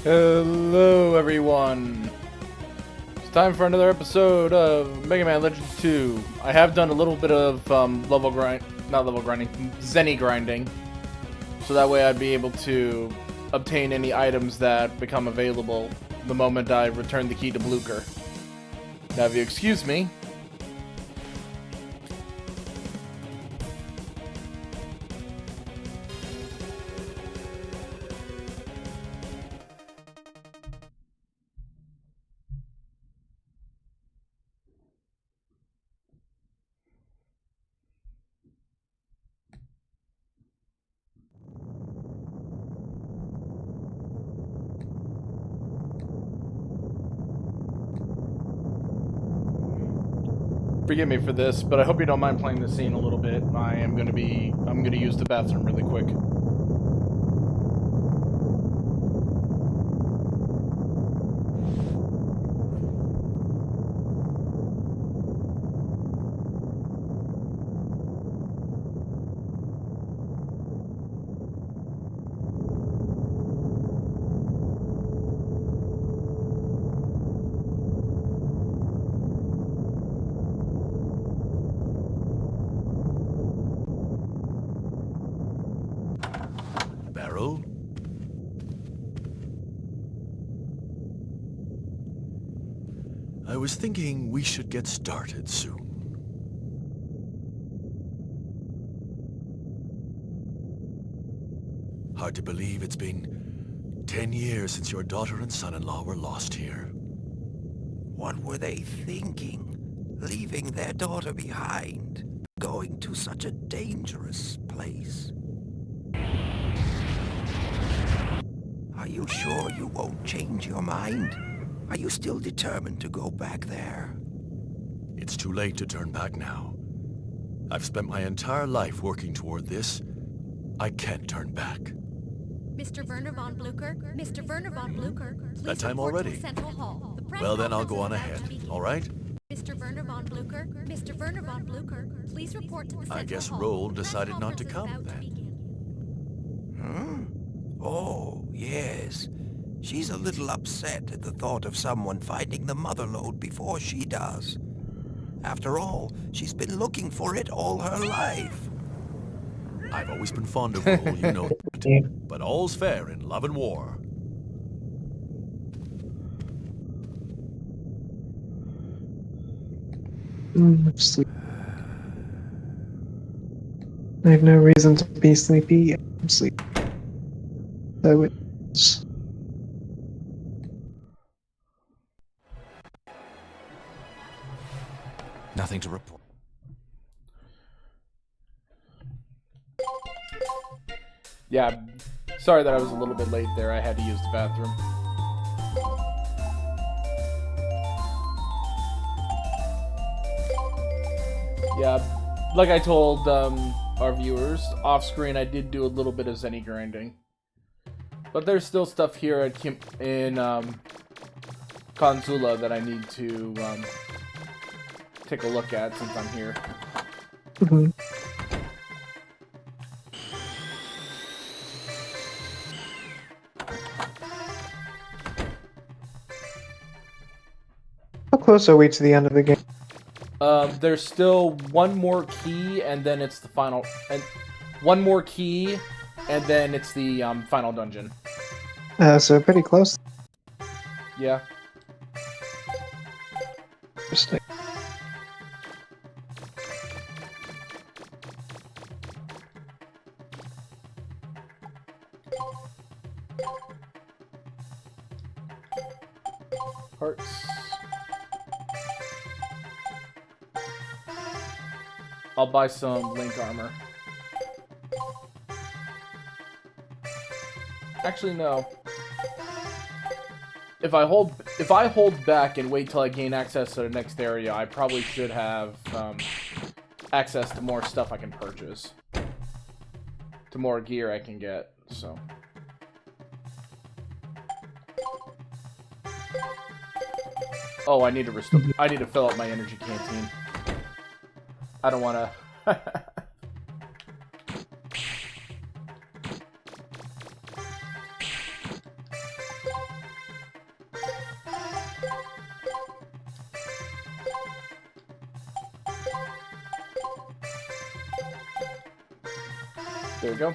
Hello, everyone. It's time for another episode of Megaman Legends 2. I have done a little bit of Zenny grinding, so that way I'd be able to obtain any items that become available the moment I return the key to Blucher. Now, if you excuse me. Forgive me for this, but I hope you don't mind playing the scene a little bit. I'm gonna use the bathroom really quick. I was thinking we should get started soon. Hard to believe it's been 10 years since your daughter and son-in-law were lost here. What were they thinking? Leaving their daughter behind, going to such a dangerous place. Are you sure you won't change your mind? Are you still determined to go back there? It's too late to turn back now. I've spent my entire life working toward this. I can't turn back. Mr. Werner von Blucher? Mr. Werner von Blucher, please That time report already? to Central Hall. The press Well, then I'll conference go is on about to ahead, begin. all right? Mr. Werner von Blucher? Mr. Werner von Blucher, please report to the Central I guess Hall. Roll The press decided not to conference is come, about to then. begin. Oh, yes. She's a little upset at the thought of someone finding the motherlode before she does. After all, she's been looking for it all her life. I've always been fond of Roll, you know that. But all's fair in love and war. Sleep. I have no reason to be sleepy. I'm sleepy. So it's... Nothing to report. Yeah, sorry that I was a little bit late there. I had to use the bathroom. Yeah, like I told our viewers, off-screen I did do a little bit of Zenny grinding. But there's still stuff here at Consula that I need to take a look at since I'm here. Mhm. How close are we to the end of the game? There's still one more key, and then it's the final. And one more key, and then it's the final dungeon. So pretty close. Yeah. Interesting. Hearts. I'll buy some Link armor. Actually, no. If I hold back and wait till I gain access to the next area, I probably should have access to more stuff I can purchase. To more gear I can get, so. Oh, I need to restore. I need to fill up my energy canteen. I don't want to. There we go.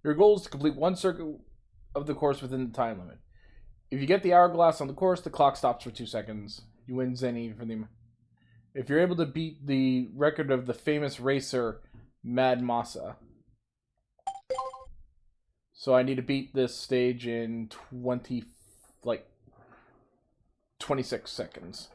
Your goal is to complete one circuit of the course within the time limit. If you get the hourglass on the course, the clock stops for 2 seconds. You win Zenny for the... If you're able to beat the record of the famous racer, Mad Massa. So I need to beat this stage in 26 seconds.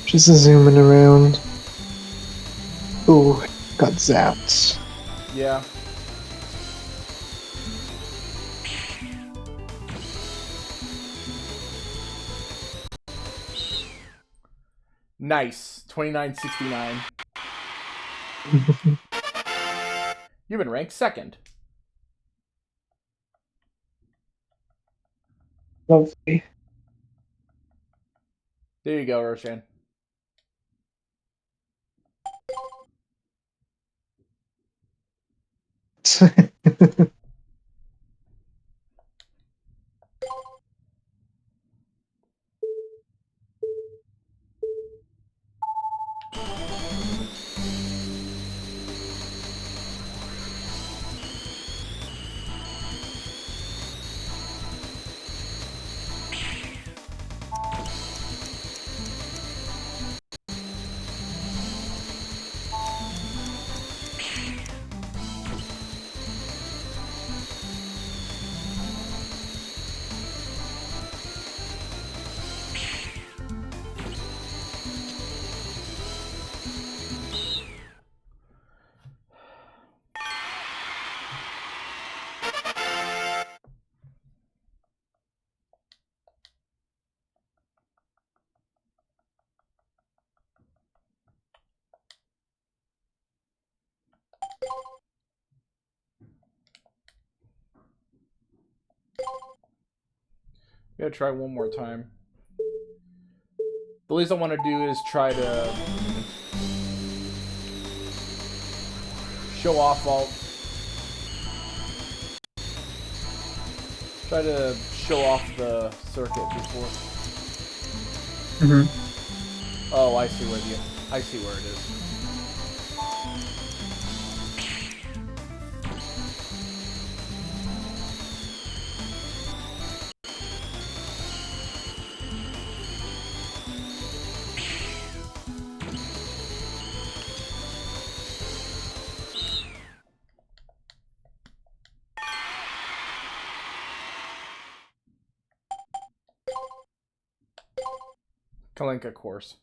Just zooming around. Ooh, got zapped. Yeah. Nice. 2969. You've been ranked second. Lovely. There you go, Roshan. Gotta try one more time. The least I want to do is try to show off all... Try to show off the circuit before. Oh, I see where it is. Kalinka course.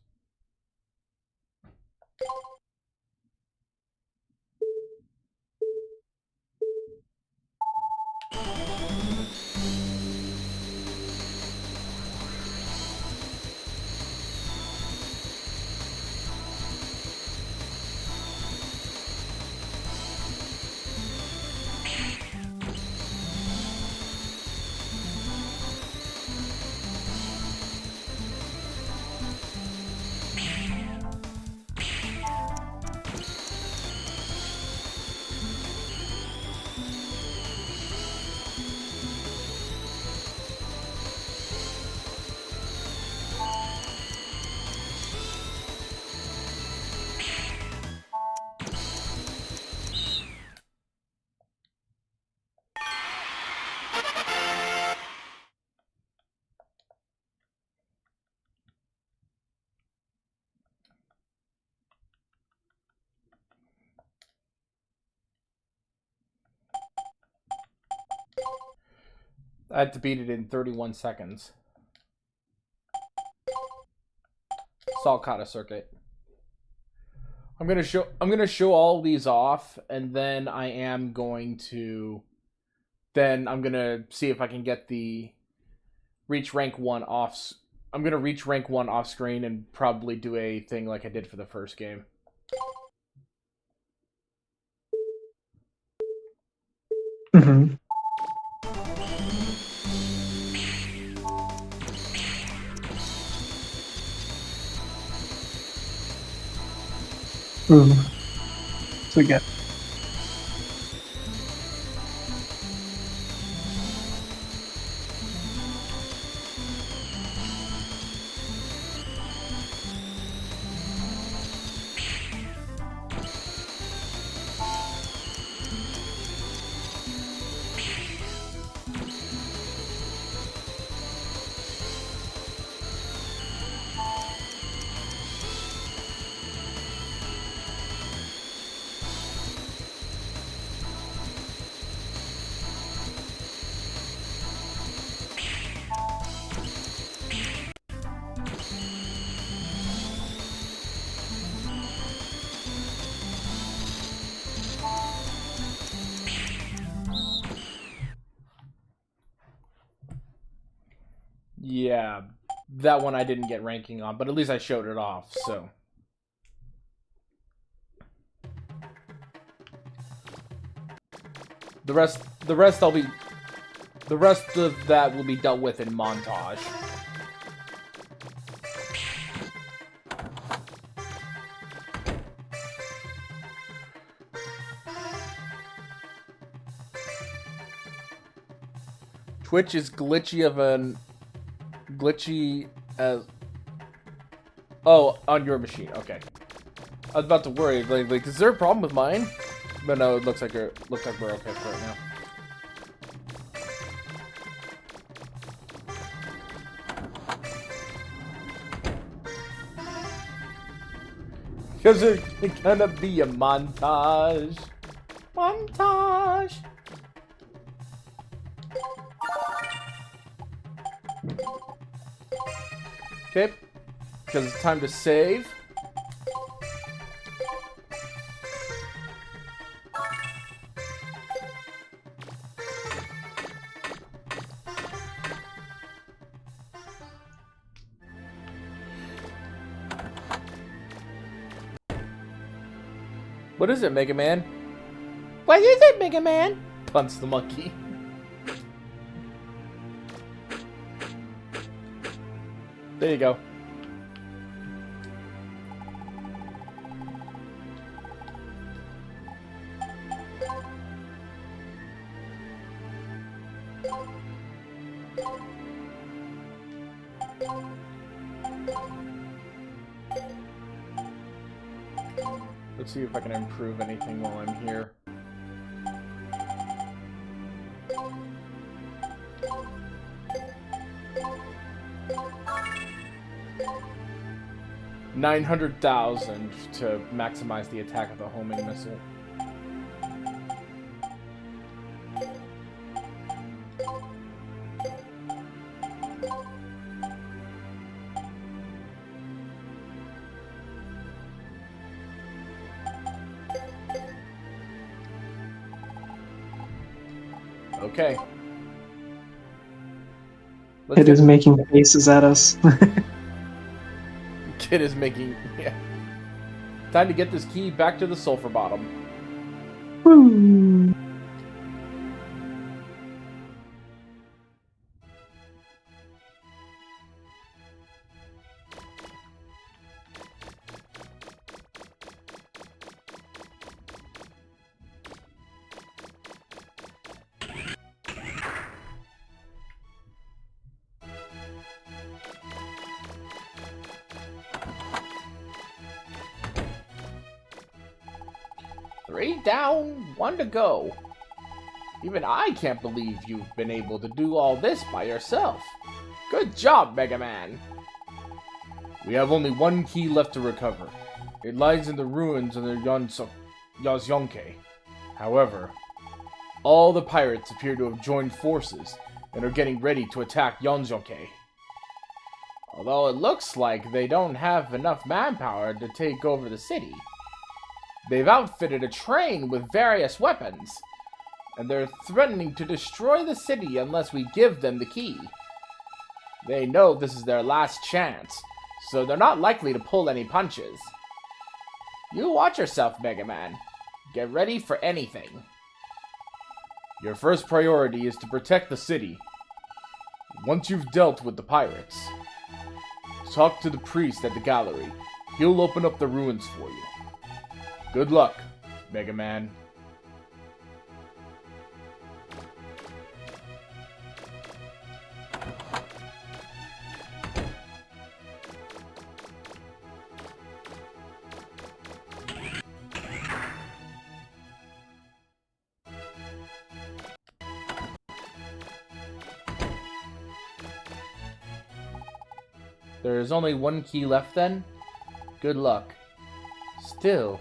I had to beat it in 31 seconds. Salt kata circuit. I'm gonna show all these off, and then I'm gonna see if I can get the reach rank 1 off. I'm gonna reach rank 1 off screen and probably do a thing like I did for the first game. Mm-hmm. Ooh. So again. Yeah, that one I didn't get ranking on, but at least I showed it off, so. The rest of that will be dealt with in montage. Twitch is glitchy as... Oh, on your machine. Okay. I was about to worry. Like, is there a problem with mine? But no, it looks like we're okay for right now. Because there's gonna be a montage. Montage. Okay. Because it's time to save. What is it, Megaman? What is it, Megaman? Punts the monkey. There you go. Let's see if I can improve anything while I'm here. $900,000 to maximize the attack of the homing missile. Okay. It is making faces at us. Kid is making... Yeah. Time to get this key back to the sulfur bottom. Woo. 3 down, 1 to go. Even I can't believe you've been able to do all this by yourself. Good job, Megaman. We have only 1 key left to recover. It lies in the ruins of the Yazyonke. However, all the pirates appear to have joined forces and are getting ready to attack Yazyonke. Although it looks like they don't have enough manpower to take over the city. They've outfitted a train with various weapons, and they're threatening to destroy the city unless we give them the key. They know this is their last chance, so they're not likely to pull any punches. You watch yourself, Megaman. Get ready for anything. Your first priority is to protect the city. Once you've dealt with the pirates, talk to the priest at the gallery. He'll open up the ruins for you. Good luck, Megaman. There's only 1 key left then? Good luck. Still,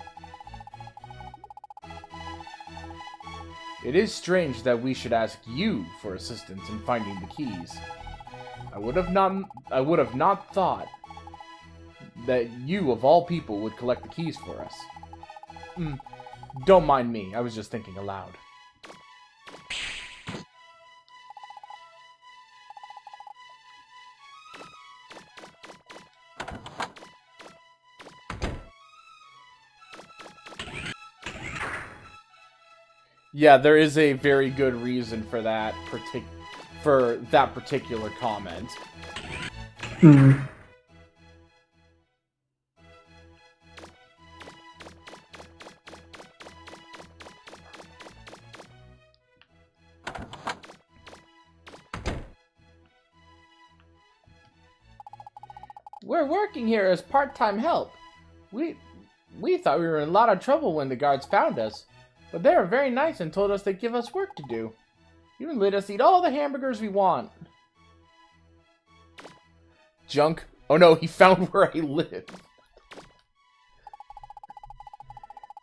it is strange that we should ask you for assistance in finding the keys. I would have not thought that you, of all people, would collect the keys for us. Don't mind me, I was just thinking aloud. Yeah, there is a very good reason for that particular comment. We're working here as part-time help. We thought we were in a lot of trouble when the guards found us. But they were very nice and told us they'd give us work to do. Even let us eat all the hamburgers we want. Junk. Oh no, he found where I live.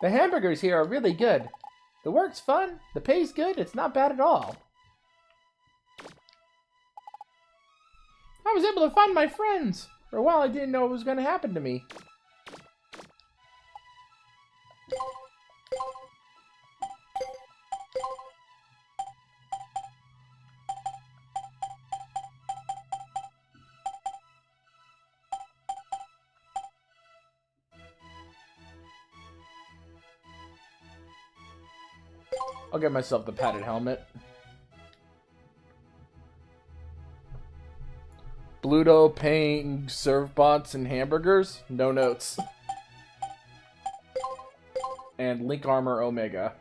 The hamburgers here are really good. The work's fun, the pay's good, it's not bad at all. I was able to find my friends. For a while I didn't know what was going to happen to me. I'll get myself the padded helmet. Bluto paying serve bots and hamburgers? No notes. And Link Armor Omega.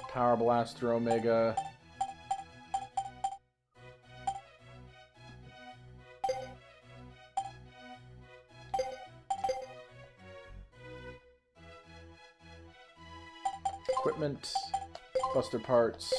Power Blaster Omega. Equipment, Buster Parts.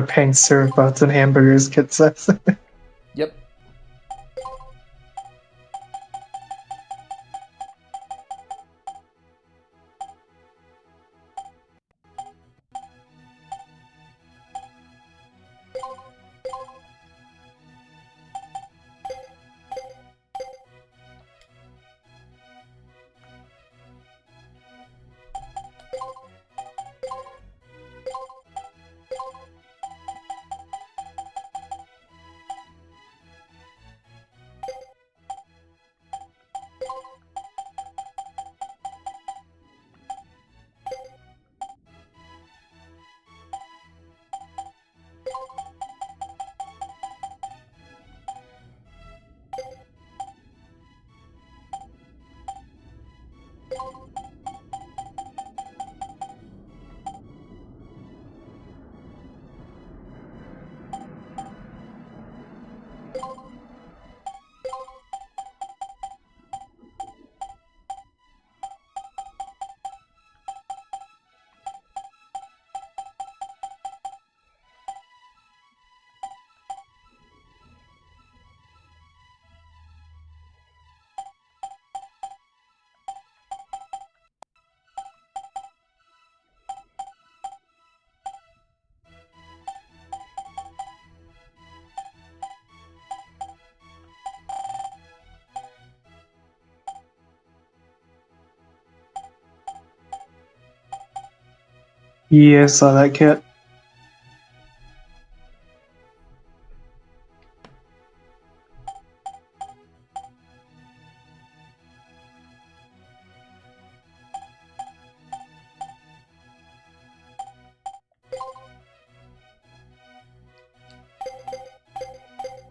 Paying surfboats and hamburgers, kid says. Yep. Yeah, I saw that kit.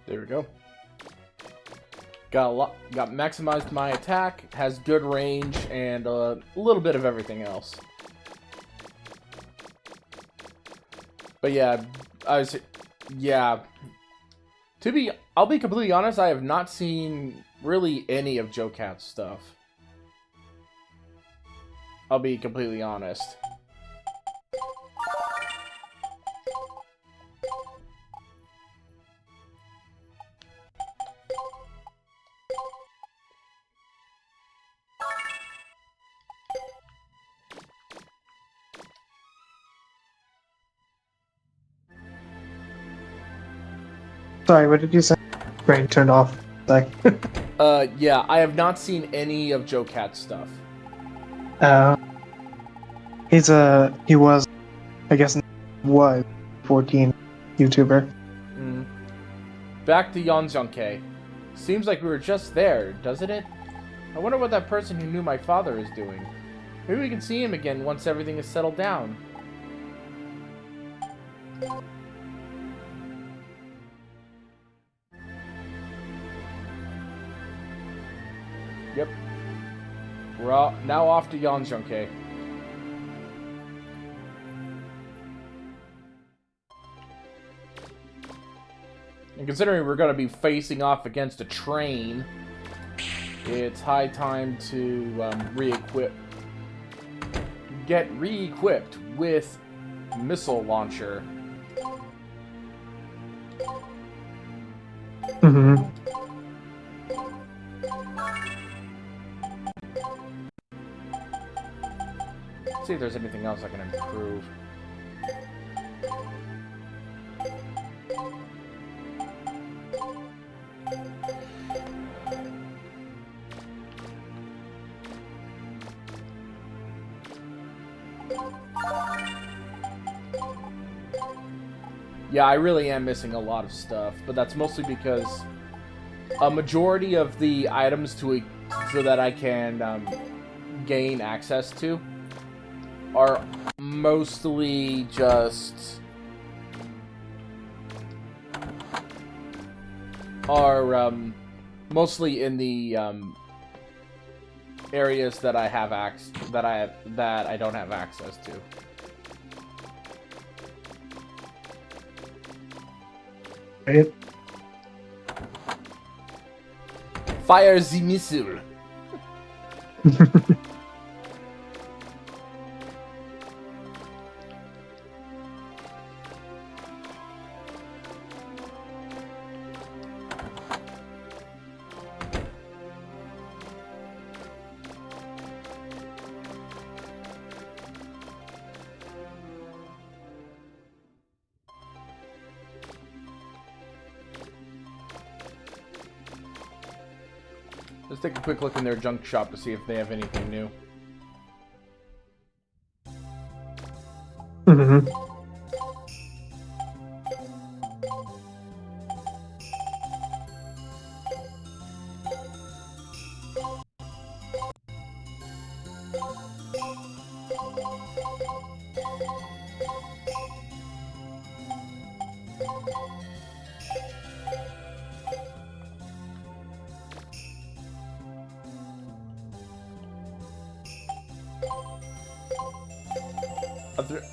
There we go. Got maximized my attack, has good range, and a little bit of everything else. But yeah, I'll be completely honest, I have not seen really any of Joe Cat's stuff. I'll be completely honest. Sorry, what did you say? Brain turned off. Like, Yeah, I have not seen any of Joe Cat's stuff. he was, I guess, was 14 YouTuber. Back to Yanzhongke. Seems like we were just there, doesn't it? I wonder what that person who knew my father is doing. Maybe we can see him again once everything is settled down. Yep. We're now off to Yanzhongke. And considering we're going to be facing off against a train, it's high time to get re-equipped with missile launcher. Mm-hmm. See if there's anything else I can improve. Yeah, I really am missing a lot of stuff, but that's mostly because a majority of the items so that I can gain access to are mostly just mostly in the areas that I have that I don't have access to. Right? Fire the missile. Let's take a quick look in their junk shop to see if they have anything new. Mm-hmm.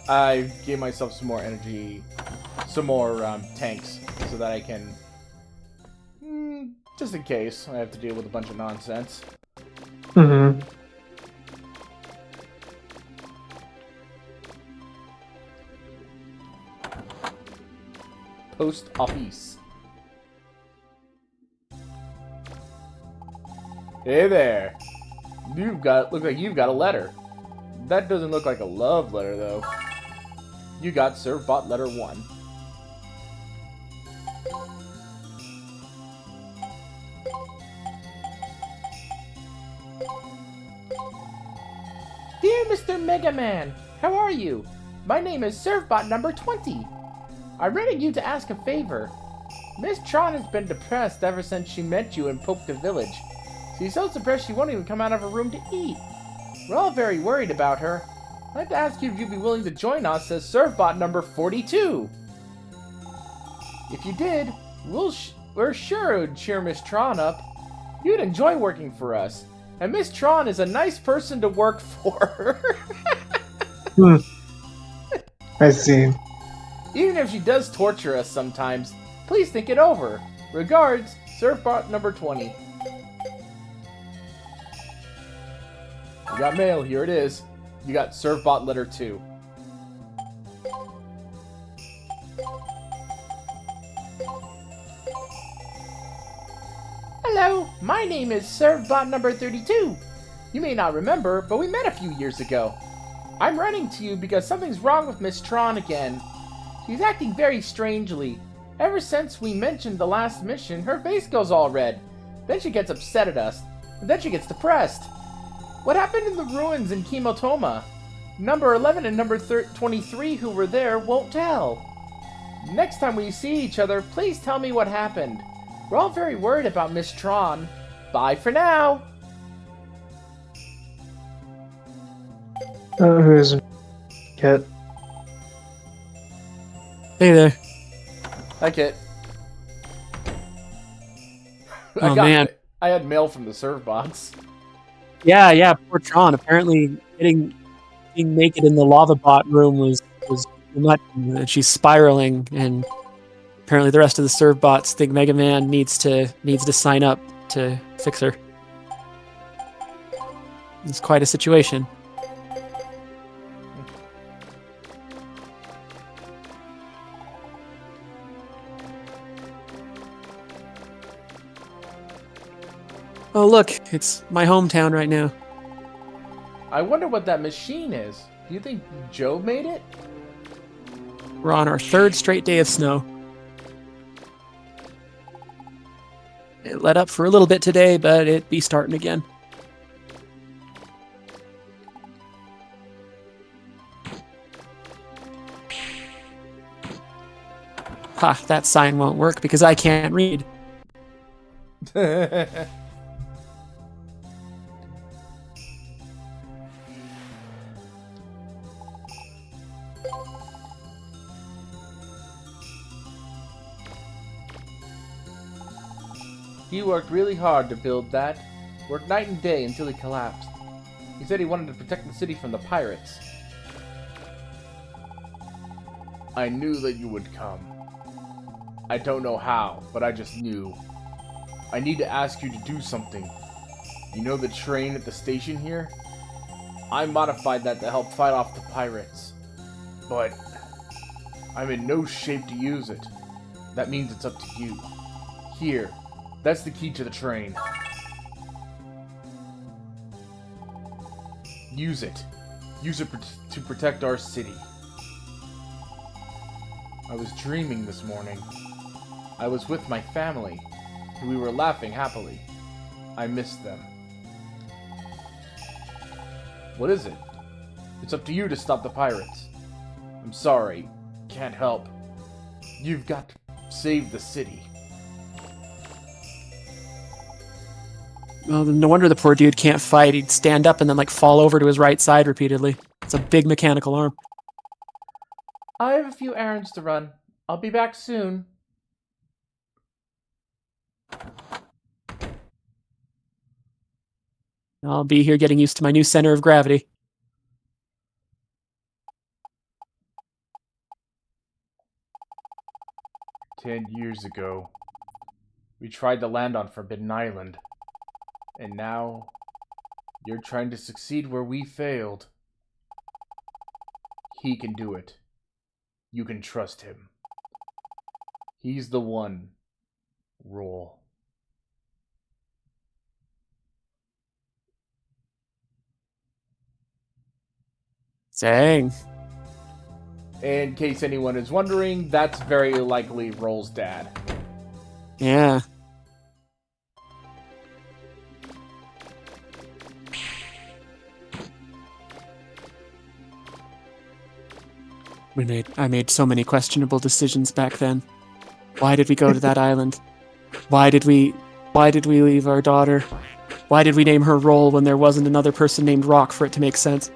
I gave myself some more energy, some more tanks, so that I can, just in case I have to deal with a bunch of nonsense. Mm-hmm. Post office. Hey there. Look like you've got a letter. That doesn't look like a love letter, though. You got Servbot letter 1. Dear Mr. Megaman, how are you? My name is Servbot number 20. I'm writing you to ask a favor. Miss Tron has been depressed ever since she met you in Popka Village. She's so depressed she won't even come out of her room to eat. We're all very worried about her. I'd like to ask you if you'd be willing to join us as Servbot number 42. If you did, we're sure it would cheer Miss Tron up. You'd enjoy working for us. And Miss Tron is a nice person to work for. I see. Even if she does torture us sometimes, please think it over. Regards, Servbot number 20. You got mail, here it is. You got Servbot letter 2. Hello, my name is Servbot number 32. You may not remember, but we met a few years ago. I'm writing to you because something's wrong with Miss Tron again. She's acting very strangely. Ever since we mentioned the last mission, her face goes all red. Then she gets upset at us, and then she gets depressed. What happened in the ruins in Chemotoma? Number 11 and number 23 who were there won't tell. Next time we see each other, please tell me what happened. We're all very worried about Miss Tron. Bye for now. Who is Kit? Hey there. Hi, Kit. Oh, man. I had mail from the Servbots. Yeah, poor Tron. Apparently being naked in the lava bot room was too much, and she's spiraling, and apparently the rest of the Servbots think Mega Man needs to sign up to fix her. It's quite a situation. Oh, look, it's my hometown right now. I wonder what that machine is. Do you think Joe made it? We're on our 3rd straight day of snow. It let up for a little bit today, but it'd be starting again. Ha, that sign won't work because I can't read. He worked really hard to build that. Worked night and day until he collapsed. He said he wanted to protect the city from the pirates. I knew that you would come. I don't know how, but I just knew. I need to ask you to do something. You know the train at the station here? I modified that to help fight off the pirates. But I'm in no shape to use it. That means it's up to you. Here, that's the key to the train. Use it. Use it to protect our city. I was dreaming this morning. I was with my family, and we were laughing happily. I missed them. What is it? It's up to you to stop the pirates. I'm sorry. Can't help. You've got to save the city. Well, no wonder the poor dude can't fight. He'd stand up and then, like, fall over to his right side repeatedly. It's a big mechanical arm. I have a few errands to run. I'll be back soon. I'll be here getting used to my new center of gravity. "10 years ago, we tried to land on Forbidden Island. And now, you're trying to succeed where we failed. He can do it. You can trust him. He's the one. Roll." Dang. In case anyone is wondering, that's very likely Roll's dad. Yeah. I made so many questionable decisions back then. Why did we go to that island? Why did we leave our daughter? Why did we name her Roll when there wasn't another person named Rock for it to make sense?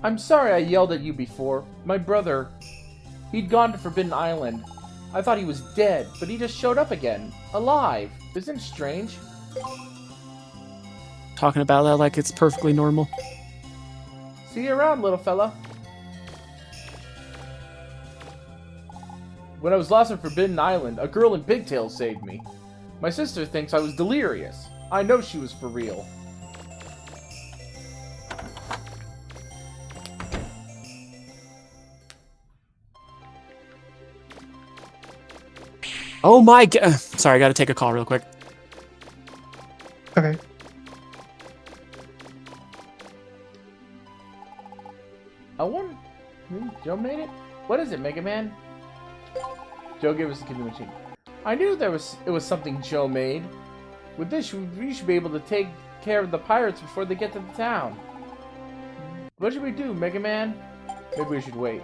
I'm sorry I yelled at you before. My brother, he'd gone to Forbidden Island. I thought he was dead, but he just showed up again, alive. Isn't it strange? Talking about that like it's perfectly normal. See you around, little fella. When I was lost on Forbidden Island, a girl in pigtails saved me. My sister thinks I was delirious. I know she was for real. Oh my god. Sorry, I gotta take a call real quick. Okay. I won. Joe made it? What is it, Megaman? Joe gave us the kidney machine. I knew it was something Joe made. With this, we should be able to take care of the pirates before they get to the town. What should we do, Megaman? Maybe we should wait.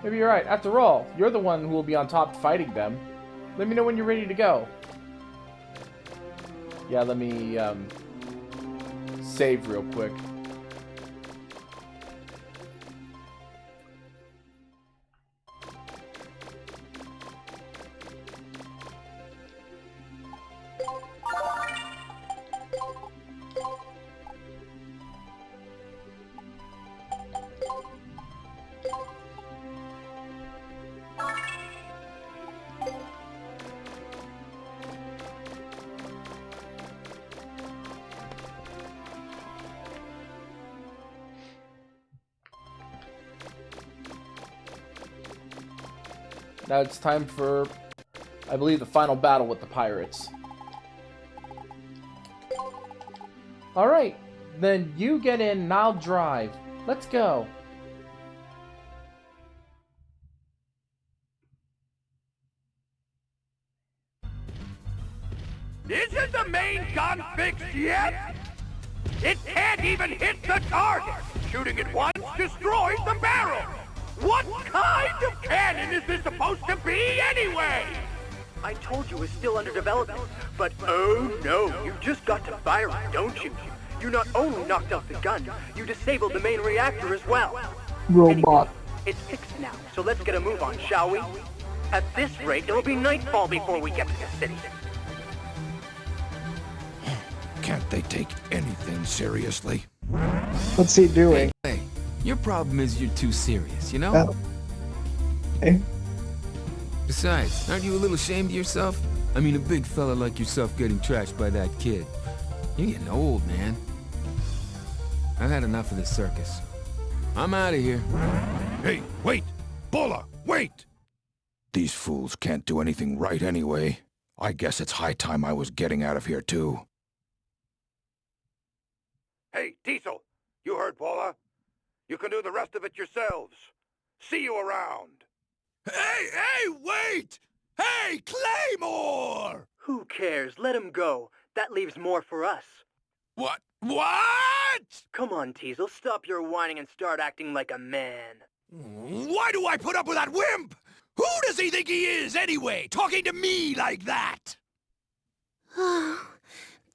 Maybe you're right. After all, you're the one who will be on top fighting them. Let me know when you're ready to go. Yeah, let me save real quick. Now it's time for, I believe, the final battle with the pirates. Alright, then you get in and I'll drive. Let's go. Isn't the main gun fixed yet? It can't even hit the target! Shooting it once destroys the barrel! What kind of cannon is this supposed to be anyway? I told you it's still under development, but oh no, you just got to fire it, don't you? You not only knocked out the gun, you disabled the main reactor as well. Robot. Anyway, it's fixed now, so let's get a move on, shall we? At this rate, it'll be nightfall before we get to the city. Can't they take anything seriously? What's he doing? Hey, your problem is you're too serious, you know? Oh. Okay. Besides, aren't you a little ashamed of yourself? I mean, a big fella like yourself getting trashed by that kid. You're getting old, man. I've had enough of this circus. I'm out of here. Hey, wait! Bola, wait! These fools can't do anything right anyway. I guess it's high time I was getting out of here too. Hey, Diesel, you heard Paula. You can do the rest of it yourselves. See you around. Hey, wait! Hey, Claymore! Who cares? Let him go. That leaves more for us. What? Come on, Teasel, stop your whining and start acting like a man. Why do I put up with that wimp? Who does he think he is, anyway, talking to me like that?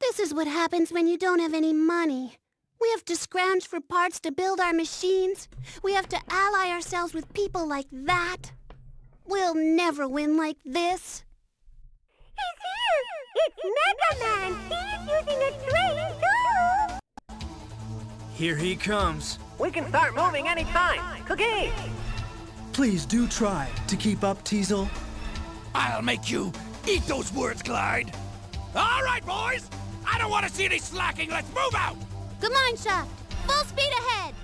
This is what happens when you don't have any money. We have to scrounge for parts to build our machines. We have to ally ourselves with people like that. We'll never win like this. He's here! It's Megaman! He's using a train, too! Here he comes. We can start moving anytime. Cookie! Please do try to keep up, Teasel. I'll make you eat those words, Clyde. All right, boys. I don't want to see any slacking. Let's move out. Come on, Shaft. Full speed ahead.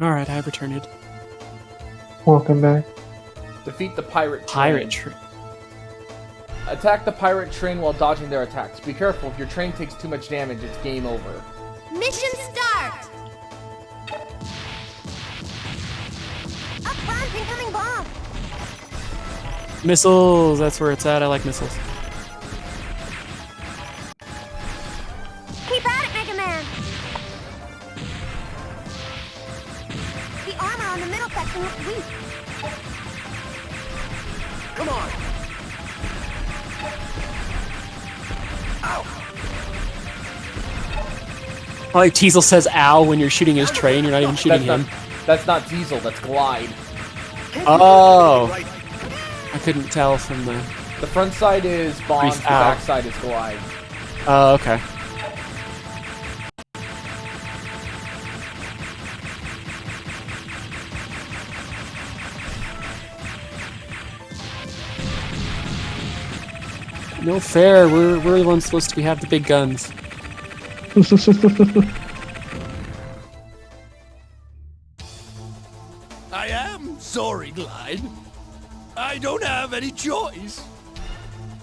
All right, I've returned. Welcome back. Defeat the pirate train. Pirate train. Attack the pirate train while dodging their attacks. Be careful, if your train takes too much damage, it's game over. Mission start! Up front, incoming bomb! Missiles, that's where it's at. I like missiles. Keep at it, Megaman! The armor on the middle section looks weak. Come on! I like Teasel says ow when you're shooting his train, you're not even shooting him. That's not Diesel, that's Glide. Oh! I couldn't tell from the... The front side is Bombs, the back side is Glide. Oh, okay. No fair, we're the ones supposed to have the big guns. I am sorry, Glide. I don't have any choice.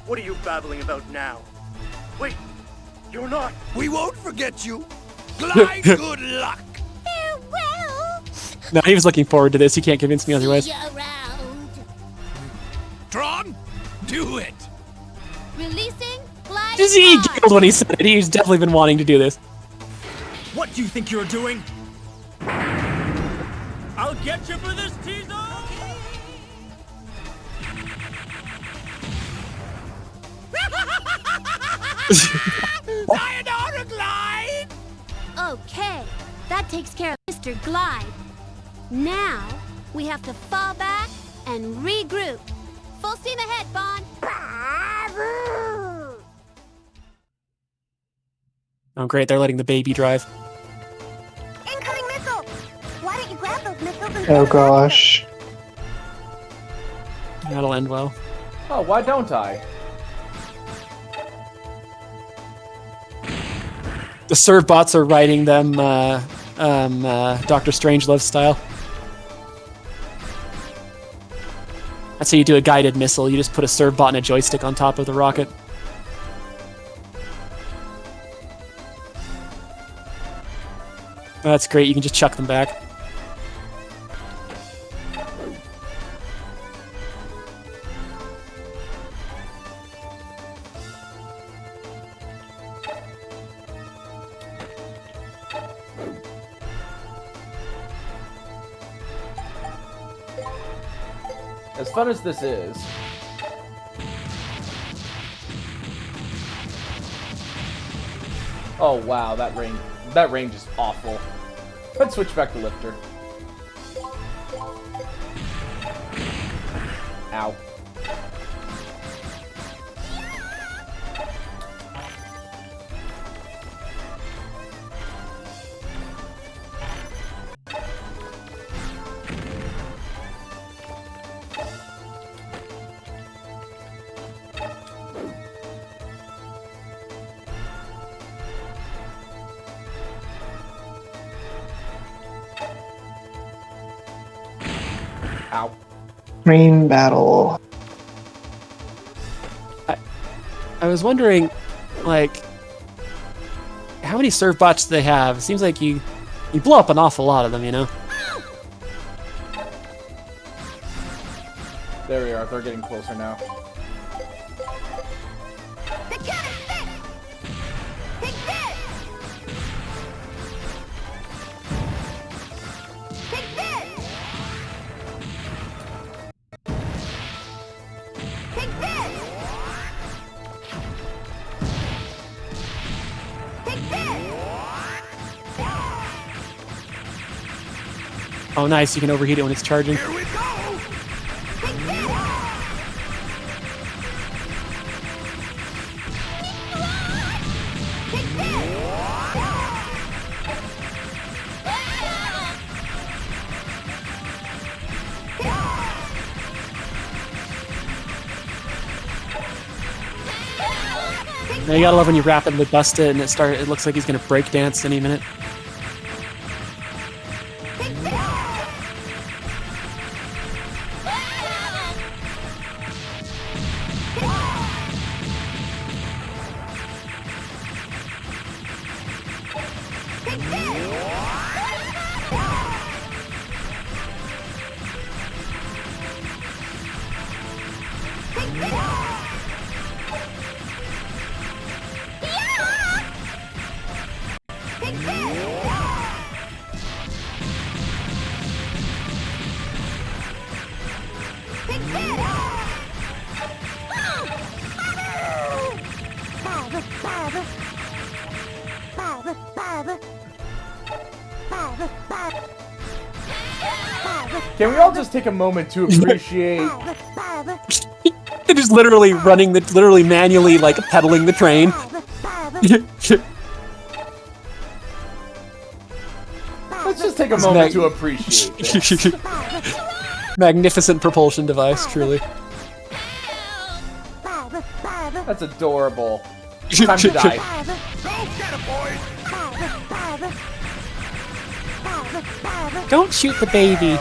What are you babbling about now? Wait, you're not. We won't forget you. Glide, good luck. Farewell! No, he was looking forward to this. He can't convince me otherwise. See ya around. Tron, do it. Releasing Glide He Pod. giggled when he said it. He's definitely been wanting to do this. What do you think you're doing? I'll get you for this, Teasel! Sayonara, Glide. Okay, that takes care of Mr. Glide. Now, we have to fall back and regroup. Full steam ahead, Bond. Oh, great. They're letting the baby drive. Incoming missile! Why don't you grab those missiles and... Oh gosh. That'll end well. Oh, why don't I? The serve bots are riding them Dr. Strangelove style. That's how you do a guided missile. You just put a serve bot and a joystick on top of the rocket. That's great. You can just chuck them back. As fun as this is... Oh wow, that range is awful. Let's switch back to lifter. Ow. Ow. Rain battle. I was wondering, like, how many serve bots do they have? It seems like you blow up an awful lot of them, you know? There we are. They're getting closer now. Oh, nice. You can overheat it when it's charging. Here we go! Now you gotta love when you rapidly bust it and it looks like he's gonna break dance any minute. Can we all just take a moment to appreciate... They're just literally literally manually, like, pedaling the train. Let's just take a moment to appreciate this. Magnificent propulsion device, truly. That's adorable. Time to die. Go get it, boys! Don't shoot the baby.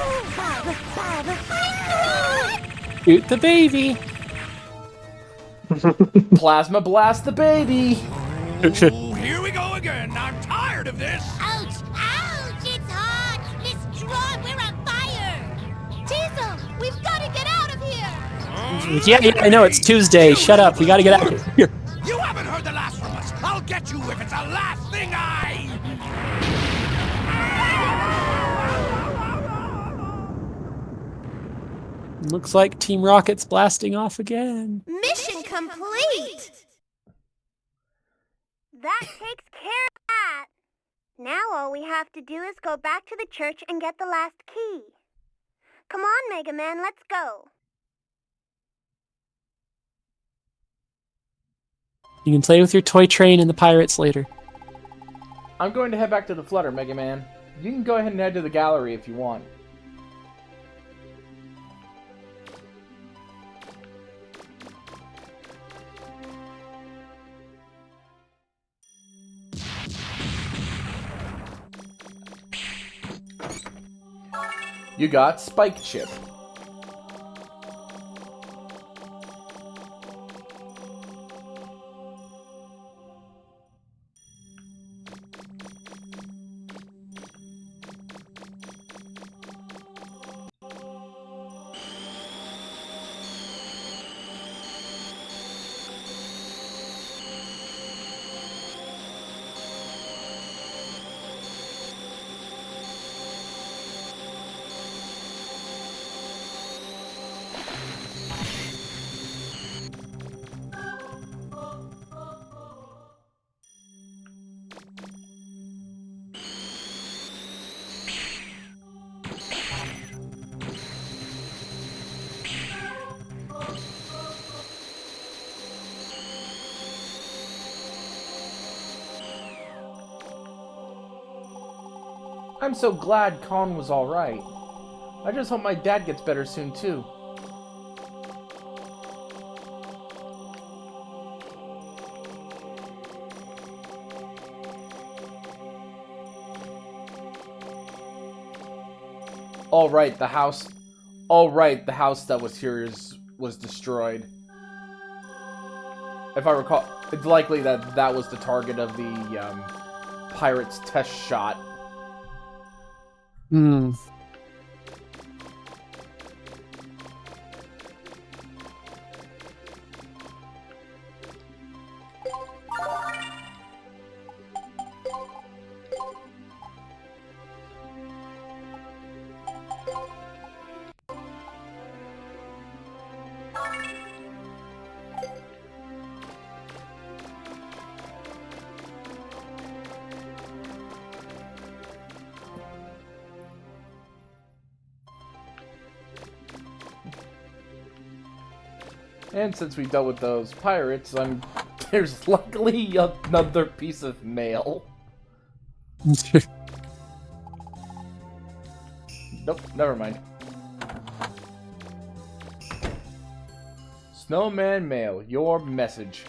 Shoot the baby. Plasma blast the baby. Ooh, here we go again. I'm tired of this. Ouch! Ouch! It's hot! Miss Drawn, we're on fire! Teasel, we've got to get out of here! Yeah, I know, it's Tuesday. Shut up. We gotta get out of here. You haven't heard the last from us. I'll get you if it's the last thing I... Looks like Team Rocket's blasting off again. Mission complete! That takes care of that. Now all we have to do is go back to the church and get the last key. Come on, Megaman, let's go. You can play with your toy train and the pirates later. I'm going to head back to the Flutter, Mega Man. You can go ahead and head to the gallery if you want. You got Spike Chip. I'm so glad Colin was alright. I just hope my dad gets better soon, too. Alright, the house... Alright, the house that was here was destroyed. If I recall, it's likely that that was the target of the pirate's test shot. Hmm. And since we dealt with those pirates, there's luckily another piece of mail. Nope, never mind. Snowman Mail, your message.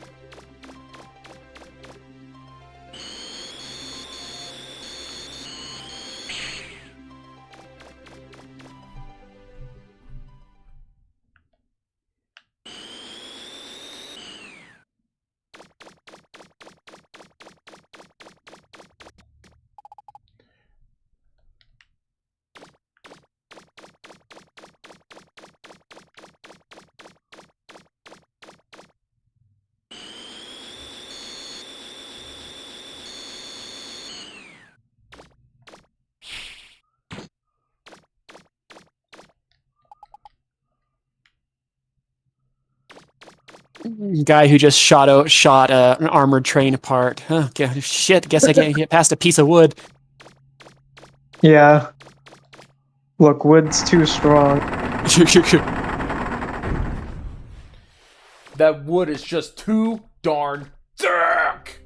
Guy who just shot an armored train apart. Oh, shit, guess I can't get past a piece of wood. Yeah. Look, wood's too strong. That wood is just too darn thick!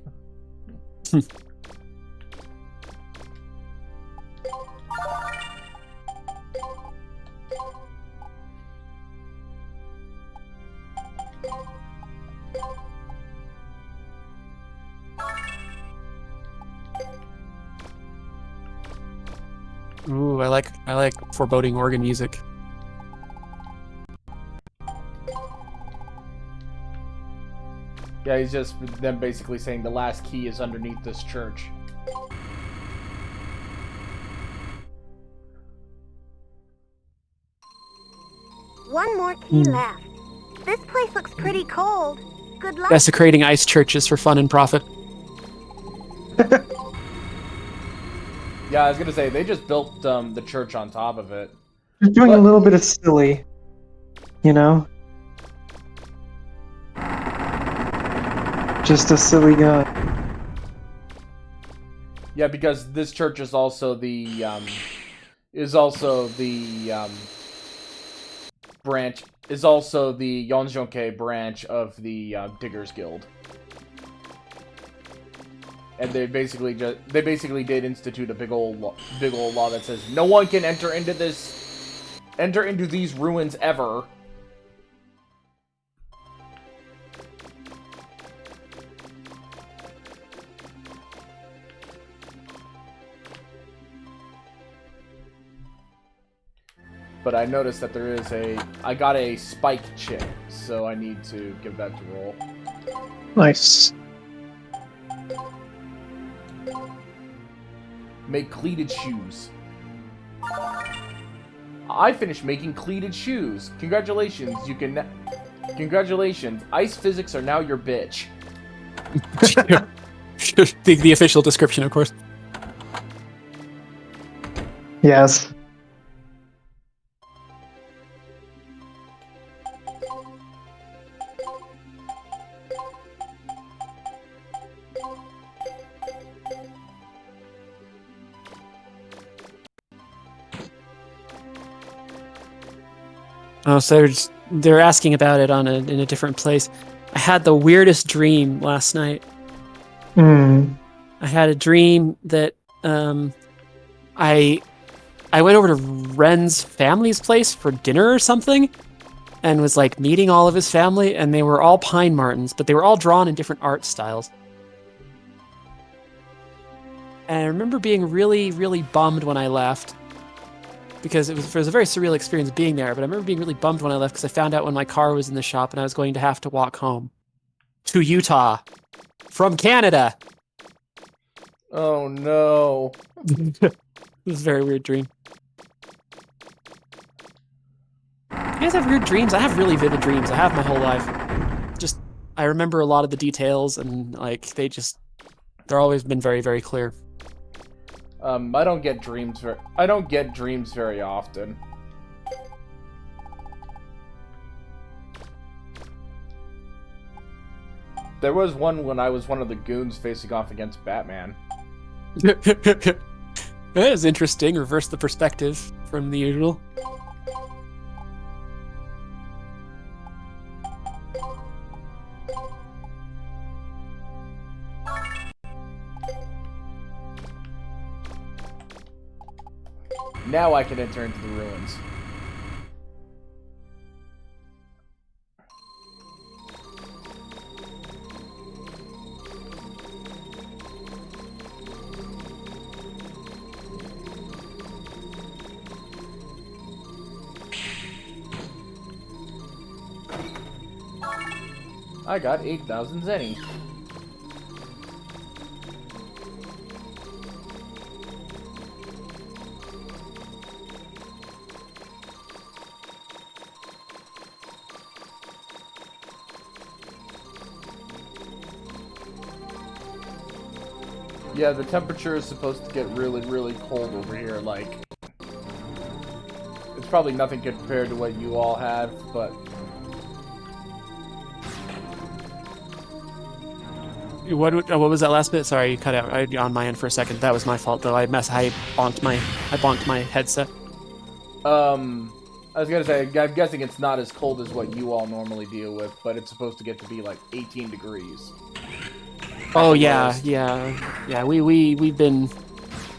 Ooh, I like foreboding organ music. Yeah, he's just them basically saying the last key is underneath this church. One more key left. This place looks pretty cold. Good luck. Desecrating ice churches for fun and profit. Yeah, I was gonna say, they just built the church on top of it. You're doing a little bit of silly, you know? Just a silly guy. Yeah, because this church is also the branch is also the Yonjonke branch of the Diggers Guild. And they basically did institute a big old law that says no one can enter into these ruins ever. But I noticed that I got a spike chip, so I need to give that to roll. Nice. Make cleated shoes. I finished making cleated shoes. Congratulations, Congratulations, ice physics are now your bitch. The official description, of course. Yes. Oh, so they're asking about it in a different place. I had the weirdest dream last night. Hmm. I had a dream that I went over to Ren's family's place for dinner or something, and was like meeting all of his family, and they were all pine martens, but they were all drawn in different art styles. And I remember being really, really bummed when I left, because it was a very surreal experience being there, but I remember being really bummed when I left because I found out when my car was in the shop and I was going to have to walk home to Utah from Canada. Oh no. It was a very weird dream. You guys have weird dreams? I have really vivid dreams. I have my whole life. Just, I remember a lot of the details, and like they're always been very, very clear. I don't get dreams very often. There was one when I was one of the goons facing off against Batman. That is interesting. Reverse the perspective from the usual. Now I can enter into the ruins. I got 8,000 zenny. Yeah, the temperature is supposed to get really, really cold over here, like... It's probably nothing compared to what you all have, but... What was that last bit? Sorry, you cut out on my end for a second. That was my fault, though. I bonked my headset. I was gonna say, I'm guessing it's not as cold as what you all normally deal with, but it's supposed to get to be like 18 degrees. Oh yeah. We've been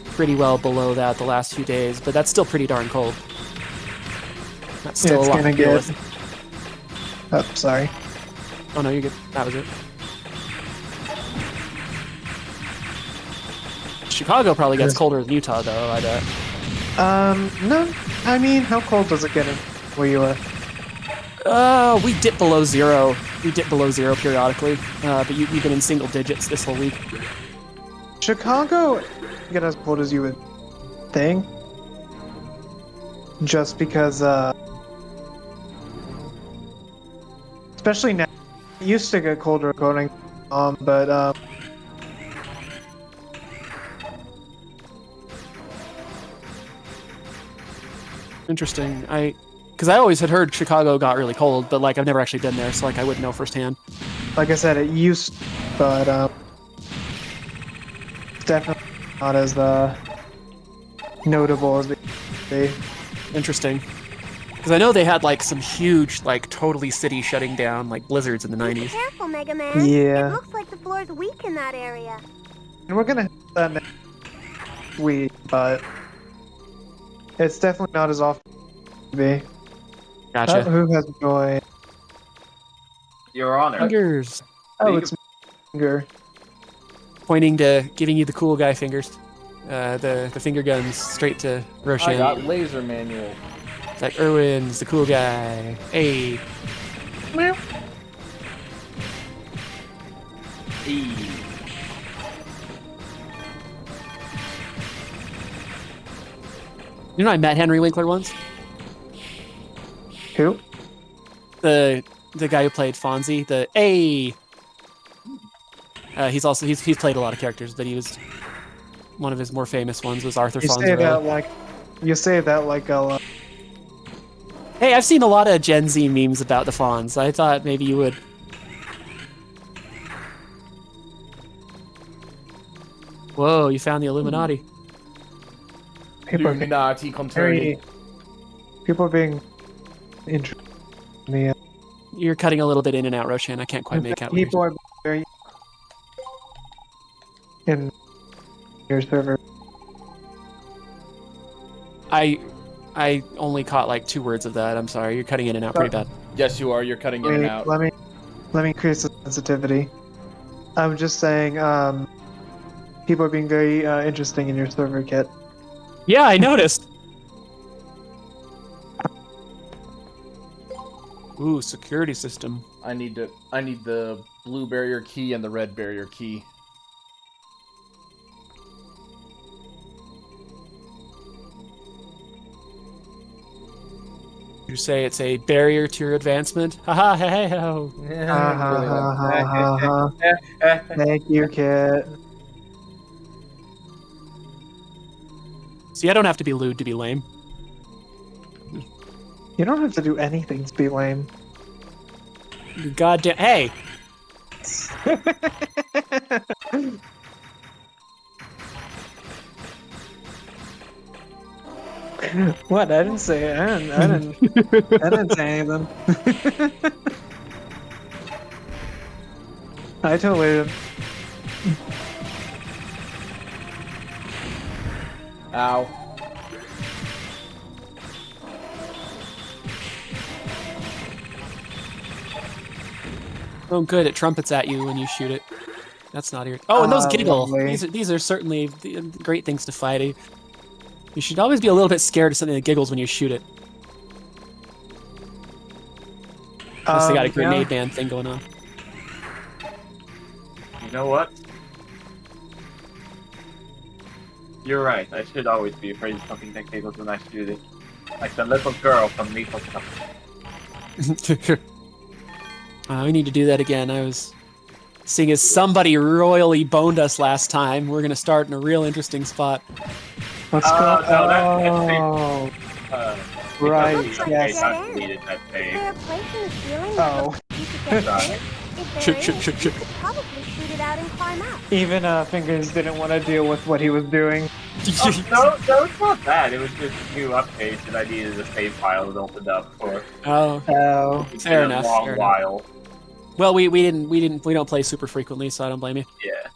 pretty well below that the last few days, but that's still pretty darn cold. That's still a lot to deal with. Oh, sorry. Oh no, you're good. That was it. Chicago probably gets colder than Utah, though, I bet. No. I mean, how cold does it get in where you are? We dip below zero. We dip below zero periodically, but we've been in single digits this whole week. Chicago get as cold as you would think. Just because, especially now, it used to get colder according but, Interesting. Because I always had heard Chicago got really cold, but like I've never actually been there, so like I wouldn't know firsthand. Like I said, it used, but definitely not as notable as they. Interesting. Because I know they had like some huge, like totally city shutting down, like blizzards in the 90s. Be careful, Megaman. Yeah. It looks like the floor's weak in that area. And we're gonna hit that next week, but it's definitely not as often to be. Gotcha. Who has joy? Your Honor. Fingers. Oh, it's finger. Pointing to giving you the cool guy fingers. The finger guns straight to Roshan. I got laser manual. It's like Irwin's the cool guy. Hey. Meow. You know I met Henry Winkler once? Who? The guy who played Fonzie. He's played a lot of characters, but he was one of his more famous ones was Arthur Fonzarelli. You say that like a. Hey, I've seen a lot of Gen Z memes about the Fonz. I thought maybe you would. Whoa, you found the Illuminati. Illuminati concerning. People are being interested in the. You're cutting a little bit in and out, Roshan. I can't quite make out. People are very in your server. I only caught like 2 words of that. I'm sorry. You're cutting in and out pretty bad. Yes, you are. You're cutting in and out. Let me increase the sensitivity. I'm just saying, people are being very interesting in your server kit. Yeah, I noticed. Ooh, security system. I need the blue barrier key and the red barrier key. You say it's a barrier to your advancement? Haha, hey, ho. Thank you, Kit. See, I don't have to be lewd to be lame. You don't have to do anything to be lame. Goddamn. Hey! What? I didn't say it. I didn't say anything. I totally didn't. Ow. Oh, good. It trumpets at you when you shoot it. That's not here. Oh, and those giggle. Lovely. These are certainly great things to fight. You should always be a little bit scared of something that giggles when you shoot it. Unless they got a grenade man thing going on. You know what? You're right. I should always be afraid of something that giggles when I shoot it. Like the little girl from Lethal Company. We need to do that again. I was seeing as somebody royally boned us last time. We're going to start in a real interesting spot. Let's go. No, Right, yes. Is there a place in the ceiling Oh. you could get in? If there is, you could probably shoot it out and climb up. Even Fingers didn't want to deal with what he was doing. No, it's not that. It was just new updates, and I needed a save file that opened up for. Oh, It's fair been enough. a long fair while. enough. Well, we don't play super frequently, so I don't blame you. Yeah.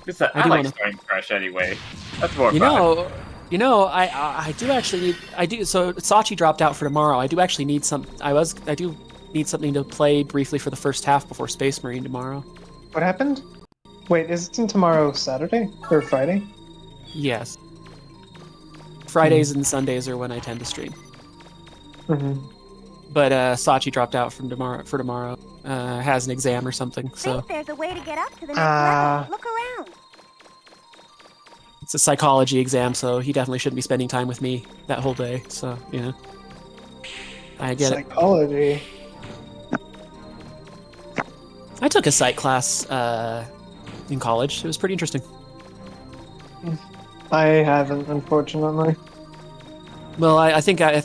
I do like wanna- starting fresh anyway. That's more You fun. know, I do actually need. So Sachi dropped out for tomorrow. I do actually need some. I do need something to play briefly for the first half before Space Marine tomorrow. What happened? Wait, isn't tomorrow Saturday or Friday? Yes. Fridays and Sundays are when I tend to stream. Mm-hmm. But Sachi dropped out from tomorrow. Has an exam or something. So Think there's a way to get up to the next level. Look around. it's a psychology exam, so he definitely shouldn't be spending time with me that whole day. So I get it. Psychology. I took a psych class in college. It was pretty interesting. I haven't, unfortunately. Well, I think I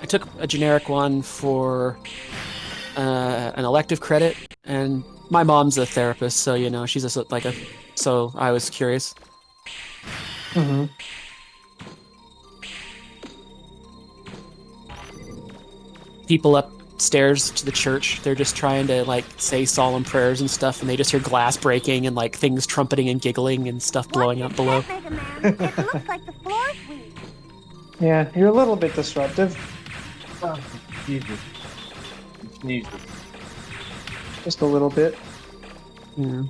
took a generic one for an elective credit, and my mom's a therapist, so she's so I was curious. Mm-hmm. People upstairs to the church, they're just trying to say solemn prayers and stuff, and they just hear glass breaking and things trumpeting and giggling and stuff blowing up below. Megaman, it looks like the floor's weak. Yeah, you're a little bit disruptive. Oh, Jesus. It sneezes. Just a little bit. Yeah.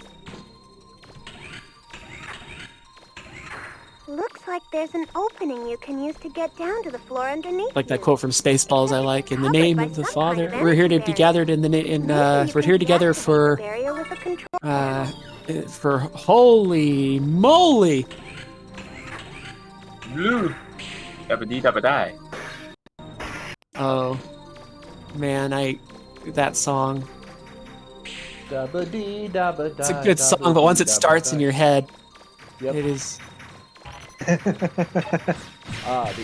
Looks like there's an opening you can use to get down to the floor underneath. Like that quote from Spaceballs I like. In the name of the Father, we're here to be gathered we're here together for holy moly. Blue. Dabba-dee dabba-die. Oh man, that song. It's a good song, but once it starts in your head, it is.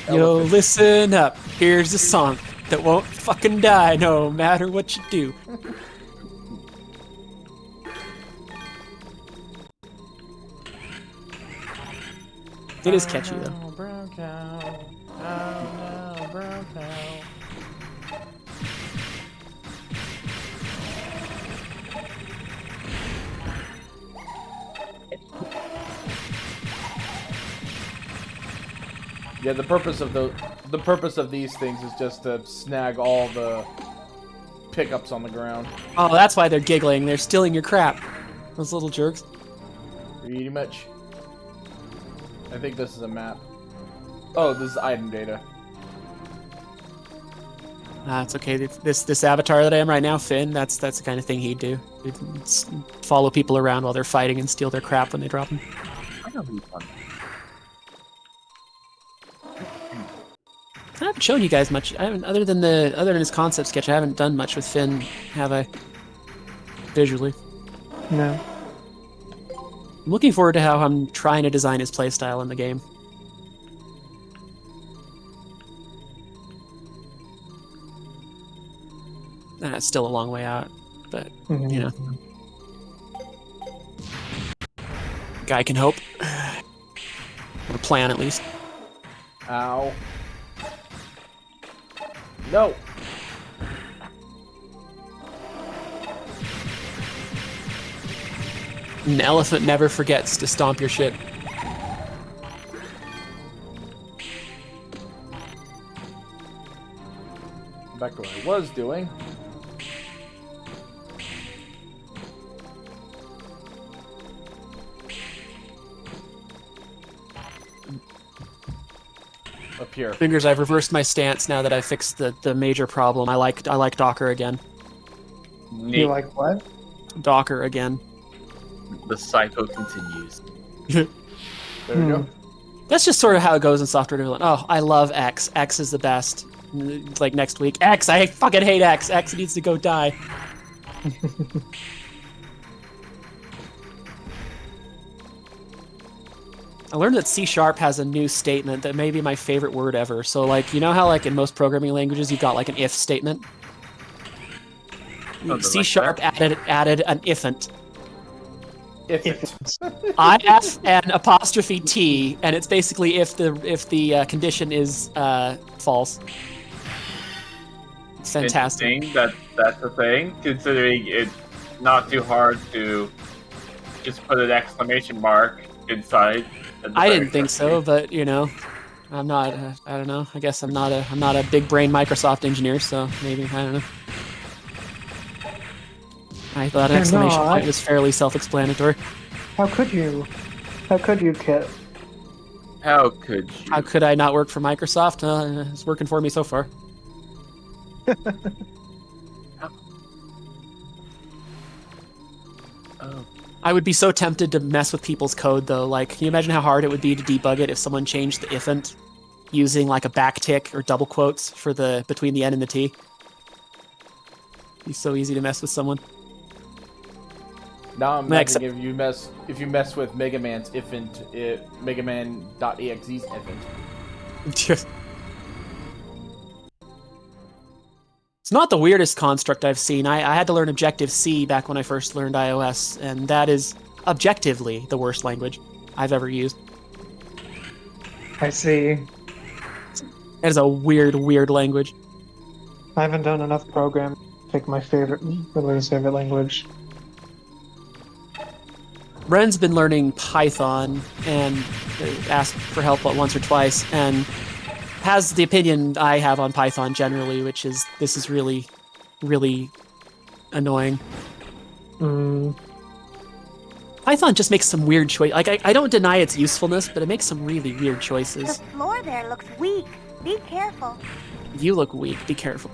Yo, listen up. Here's a song that won't fucking die no matter what you do. It is catchy though. Brown cow. Oh, no, brown cow. Yeah, the purpose of these things is just to snag all the pickups on the ground. Oh, that's why they're giggling. They're stealing your crap. Those little jerks. Pretty much. I think this is a map. Oh, this is item data. It's okay. This avatar that I am right now, Finn, that's the kind of thing he'd do. He'd follow people around while they're fighting and steal their crap when they drop them. I know he's fun. I haven't shown you guys much. I haven't, other than his concept sketch. I haven't done much with Finn, have I? Visually. No. I'm looking forward to how I'm trying to design his playstyle in the game. It's still a long way out, but you know, guy can hope. Or plan at least. Ow. No. An elephant never forgets to stomp your shit. Back to what I was doing. Up here. Fingers, I've reversed my stance now that I fixed the major problem. I like Docker again. Neat. You like what? Docker again. The cycle continues. There we go. That's just sort of how it goes in software development. Oh, I love X. X is the best. Like next week, X. I fucking hate X. X needs to go die. I learned that C# has a new statement that may be my favorite word ever. So, like, you know how, like, in most programming languages, you've got, like, an if statement? C# added an ifant. Ifant. IF and apostrophe T, and it's basically if the condition is false. It's fantastic. Interesting. That's the thing, considering it's not too hard to just put an exclamation mark inside. I didn't think so, but you know, I'm not. I don't know. I guess I'm not a big brain Microsoft engineer, so maybe I don't know. I thought an exclamation point was fairly self-explanatory. How could you? How could you, Kit? How could you? How could I not work for Microsoft? It's working for me so far. Oh. I would be so tempted to mess with people's code, though. Like, can you imagine how hard it would be to debug it if someone changed the ifant using like a backtick or double quotes for the between the N and the T? It'd be so easy to mess with someone. Now I'm thinking if you mess with Megaman's ifant, Megaman.exe's ifant. It's not the weirdest construct I've seen. I had to learn Objective-C back when I first learned iOS, and that is objectively the worst language I've ever used. I see. It is a weird, weird language. I haven't done enough programming to pick my favorite language. Ren's been learning Python and asked for help once or twice, and has the opinion I have on Python generally, which is this is really, really annoying. Python just makes some weird choices. Like, I don't deny its usefulness, but it makes some really weird choices. The floor there looks weak. Be careful. You look weak. Be careful.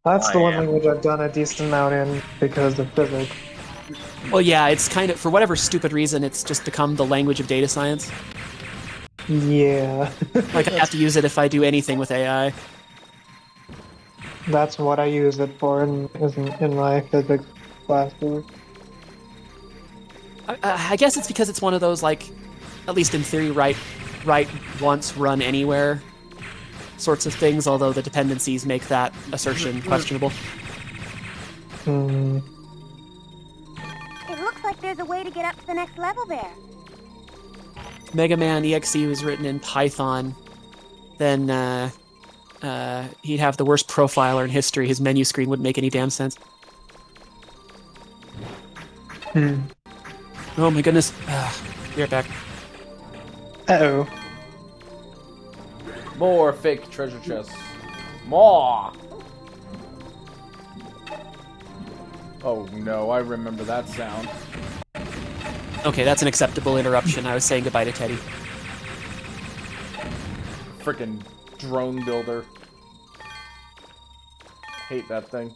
That's the one language I've done a decent amount in because of physics. Well, yeah, it's kind of, for whatever stupid reason, it's just become the language of data science. Yeah. Like, I have to use it if I do anything with AI. That's what I use it for in my physics classes. I guess it's because it's one of those, like, at least in theory, write once, run anywhere sorts of things, although the dependencies make that assertion questionable. It looks like there's a way to get up to the next level there. Megaman EXE was written in Python, then he'd have the worst profiler in history. His menu screen wouldn't make any damn sense. Oh my goodness. Be right back. Uh-oh. More fake treasure chests. More! Oh no, I remember that sound. Okay, that's an acceptable interruption. I was saying goodbye to Teddy. Frickin' drone builder. Hate that thing.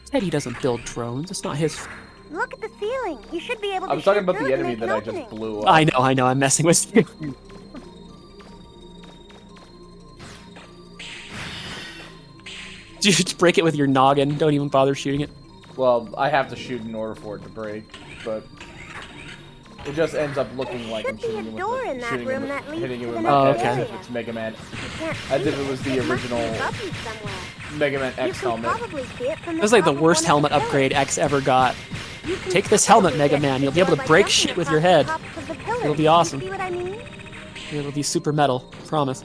Teddy doesn't build drones. It's not his... Look at the ceiling. You should be able to I was talking shoot about through the it to enemy make that an I just opening. blew up. I know, I'm messing with you. Just break it with your noggin. Don't even bother shooting it. Well, I have to shoot in order for it to break, but it just ends up looking like I'm shooting him with door in the, that shooting room him, that leads hitting him to with the my next head as area. if it's Mega Man, You can't as see if it was the It must be original above you somewhere. Mega Man You X can helmet. probably see it from the This is like the top of worst one of helmet the upgrade pillars. X ever got. You can Take this helmet, probably Mega get Man. the You'll be able door to by break jumping shit with across your the head. tops of the pillars. It'll be You awesome. see what I mean? It'll be super metal. Promise.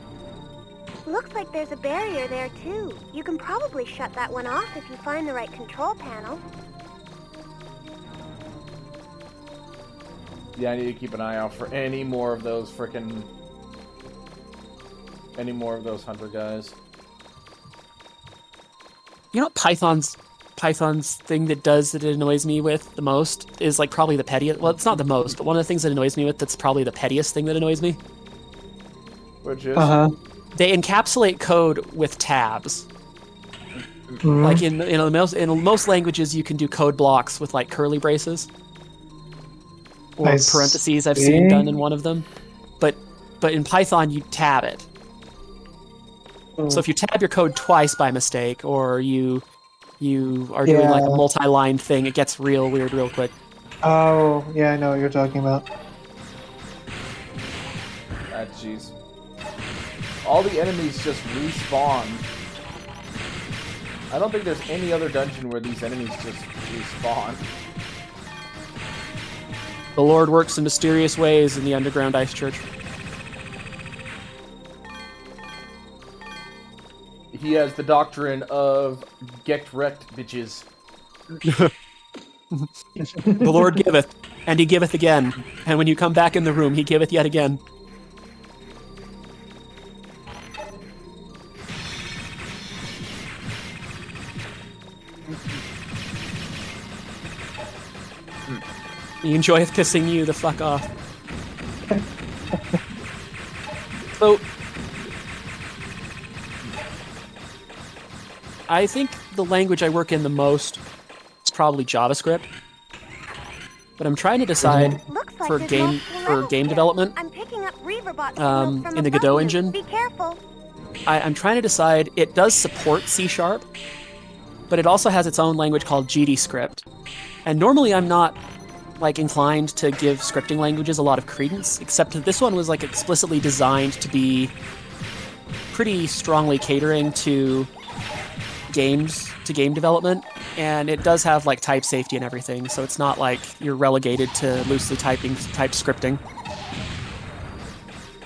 Looks like there's a barrier there too. You can probably shut that one off if you find the right control panel. Yeah, I need to keep an eye out for any more of those frickin'... any more of those hunter guys. You know what Python's thing that it annoys me with the most is like probably the pettiest. Well, it's not the most, but one of the things that annoys me with that's probably the pettiest thing that annoys me. Which is? They encapsulate code with tabs. Like in most languages, you can do code blocks with like curly braces or parentheses. I've seen done in one of them, but in Python you tab it. So if you tab your code twice by mistake, or you are doing like a multi-line thing, it gets real weird real quick. Oh, yeah, I know what you're talking about. Ah, jeez. All the enemies just respawn. I don't think there's any other dungeon where these enemies just respawn. The Lord works in mysterious ways in the underground ice church. He has the doctrine of get wrecked, bitches. The Lord giveth, and he giveth again. And when you come back in the room, he giveth yet again. He enjoyeth kissing you the fuck off. So, I think the language I work in the most is probably JavaScript. But I'm trying to decide for game development I'm picking up Reaverbot in the Godot engine. Be careful. I'm trying to decide. It does support C#, but it also has its own language called GDScript. And normally I'm not like inclined to give scripting languages a lot of credence, except that this one was like explicitly designed to be pretty strongly catering to game development, and it does have like type safety and everything, so it's not like you're relegated to loosely type scripting.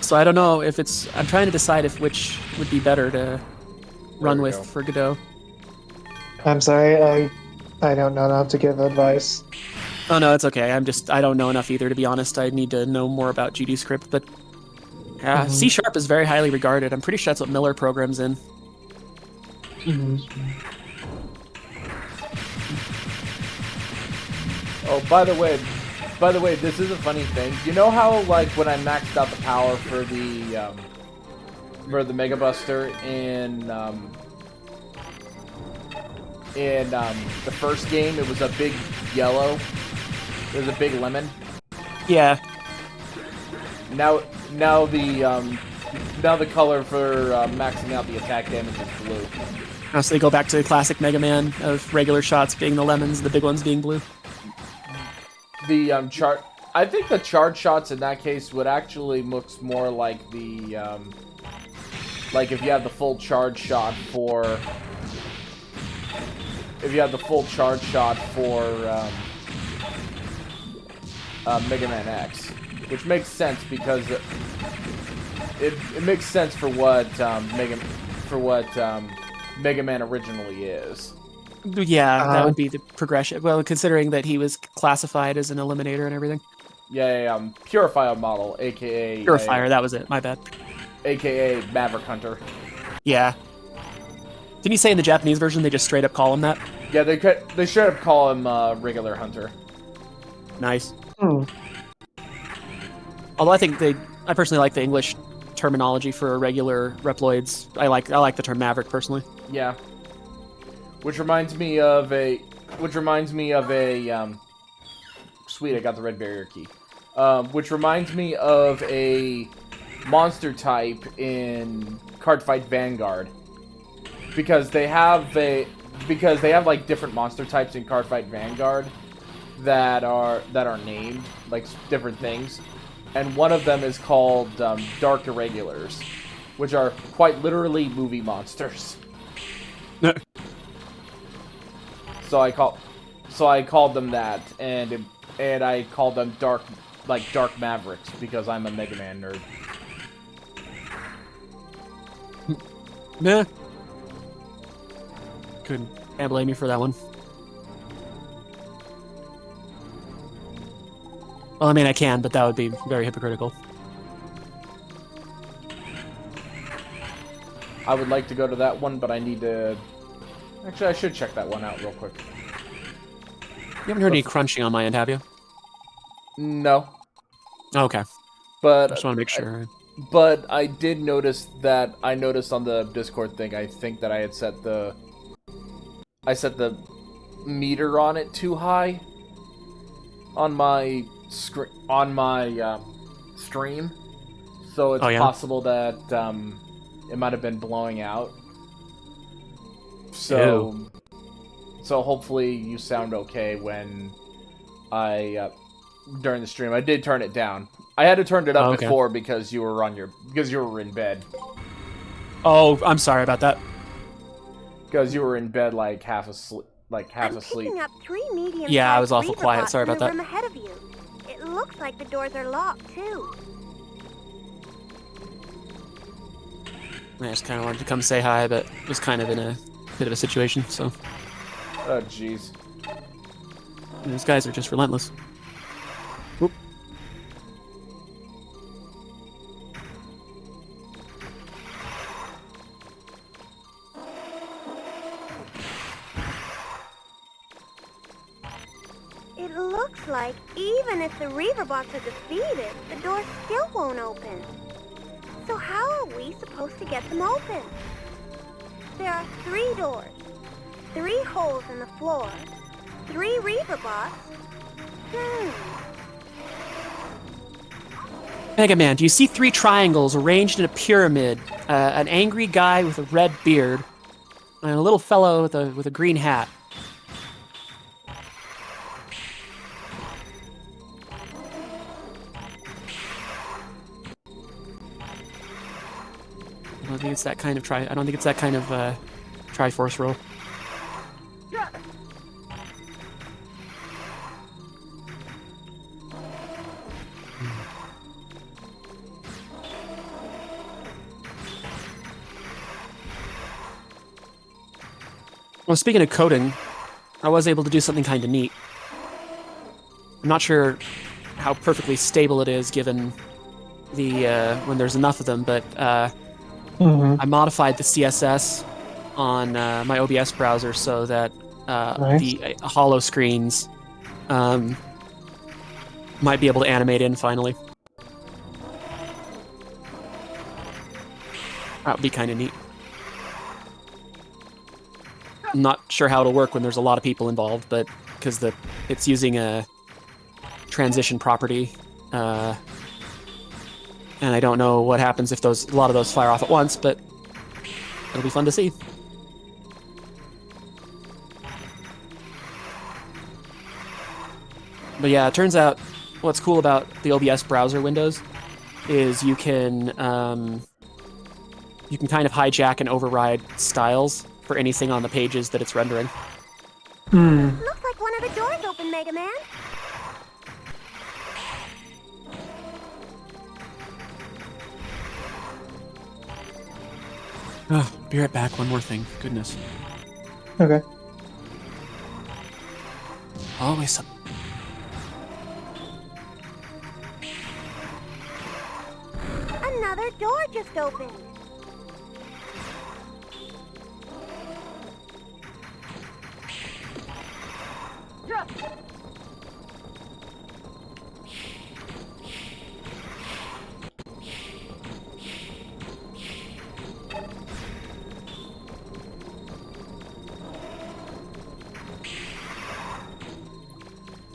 So I don't know if I'm trying to decide which would be better to run with for Godot. I'm sorry, I don't know how to give advice. Oh no, it's okay. I don't know enough either, to be honest. I need to know more about GDScript, but C# is very highly regarded. I'm pretty sure that's what Miller programs in. Oh, by the way, this is a funny thing. You know how, like, when I maxed out the power for the Mega Buster in the first game, it was a big yellow. It was a big lemon. Yeah. Now the color for maxing out the attack damage is blue. Oh, so they go back to the classic Mega Man of regular shots being the lemons, the big ones being blue. The I think the charge shots in that case would actually looks more like the like if you have the full charge shot for Mega Man X, which makes sense because it makes sense for what Mega Man originally is. Yeah, that would be the progression. Well, considering that he was classified as an eliminator and everything. Yeah, Purifier model, aka Purifier, that was it. My bad. AKA Maverick Hunter. Yeah. Didn't you say in the Japanese version they just straight up call him that? Yeah, they straight up call him regular Hunter. Nice. Hmm. Although I personally like the English terminology for regular Reploids. I like the term Maverick personally. Yeah. Which reminds me of a sweet, I got the red barrier key. Which reminds me of a monster type in Cardfight Vanguard. Because they have like different monster types in Cardfight Vanguard that are named like different things. And one of them is called Dark Irregulars, which are quite literally movie monsters. So I called them that, and I called them Dark Mavericks because I'm a Mega Man nerd. Nah. Can't blame you for that one. Well, I mean, I can, but that would be very hypocritical. I would like to go to that one, but I need to... Actually, I should check that one out real quick. You haven't heard any crunching on my end, have you? No. Okay. But I just want to make sure. But I did notice that I noticed on the Discord thing. I think that I had set the meter on it too high on my stream, so it's possible that it might have been blowing out. So hopefully you sound okay when during the stream. I did turn it down. I had to turn it up before because you were in bed. Oh, I'm sorry about that. Because you were in bed like half asleep. Picking up 3 medium. Yeah, I was awful quiet. Sorry about that. Room ahead of you. It looks like the doors are locked too. I just kind of wanted to come say hi, but was kind of in a bit of a situation, so. Oh, jeez. These guys are just relentless. Whoop. It looks like even if the Reaverbots are defeated, the doors still won't open. So how are we supposed to get them open? There are 3 doors, 3 holes in the floor, 3 Reaverbots. Mega Man, do you see 3 triangles arranged in a pyramid? An angry guy with a red beard, and a little fellow with a green hat. I don't think it's that kind of Triforce roll. Well, speaking of coding, I was able to do something kind of neat. I'm not sure how perfectly stable it is given the when there's enough of them, but I modified the CSS on my OBS browser so that the hollow screens might be able to animate in finally. That would be kind of neat. I'm not sure how it'll work when there's a lot of people involved, but because it's using a transition property, and I don't know what happens if a lot of those fire off at once, but it'll be fun to see. But yeah, it turns out what's cool about the OBS browser windows is you can kind of hijack and override styles for anything on the pages that it's rendering. Looks like one of the doors open, Mega Man. Be right back. One more thing. Goodness. Okay. Always up. Another door just just opened.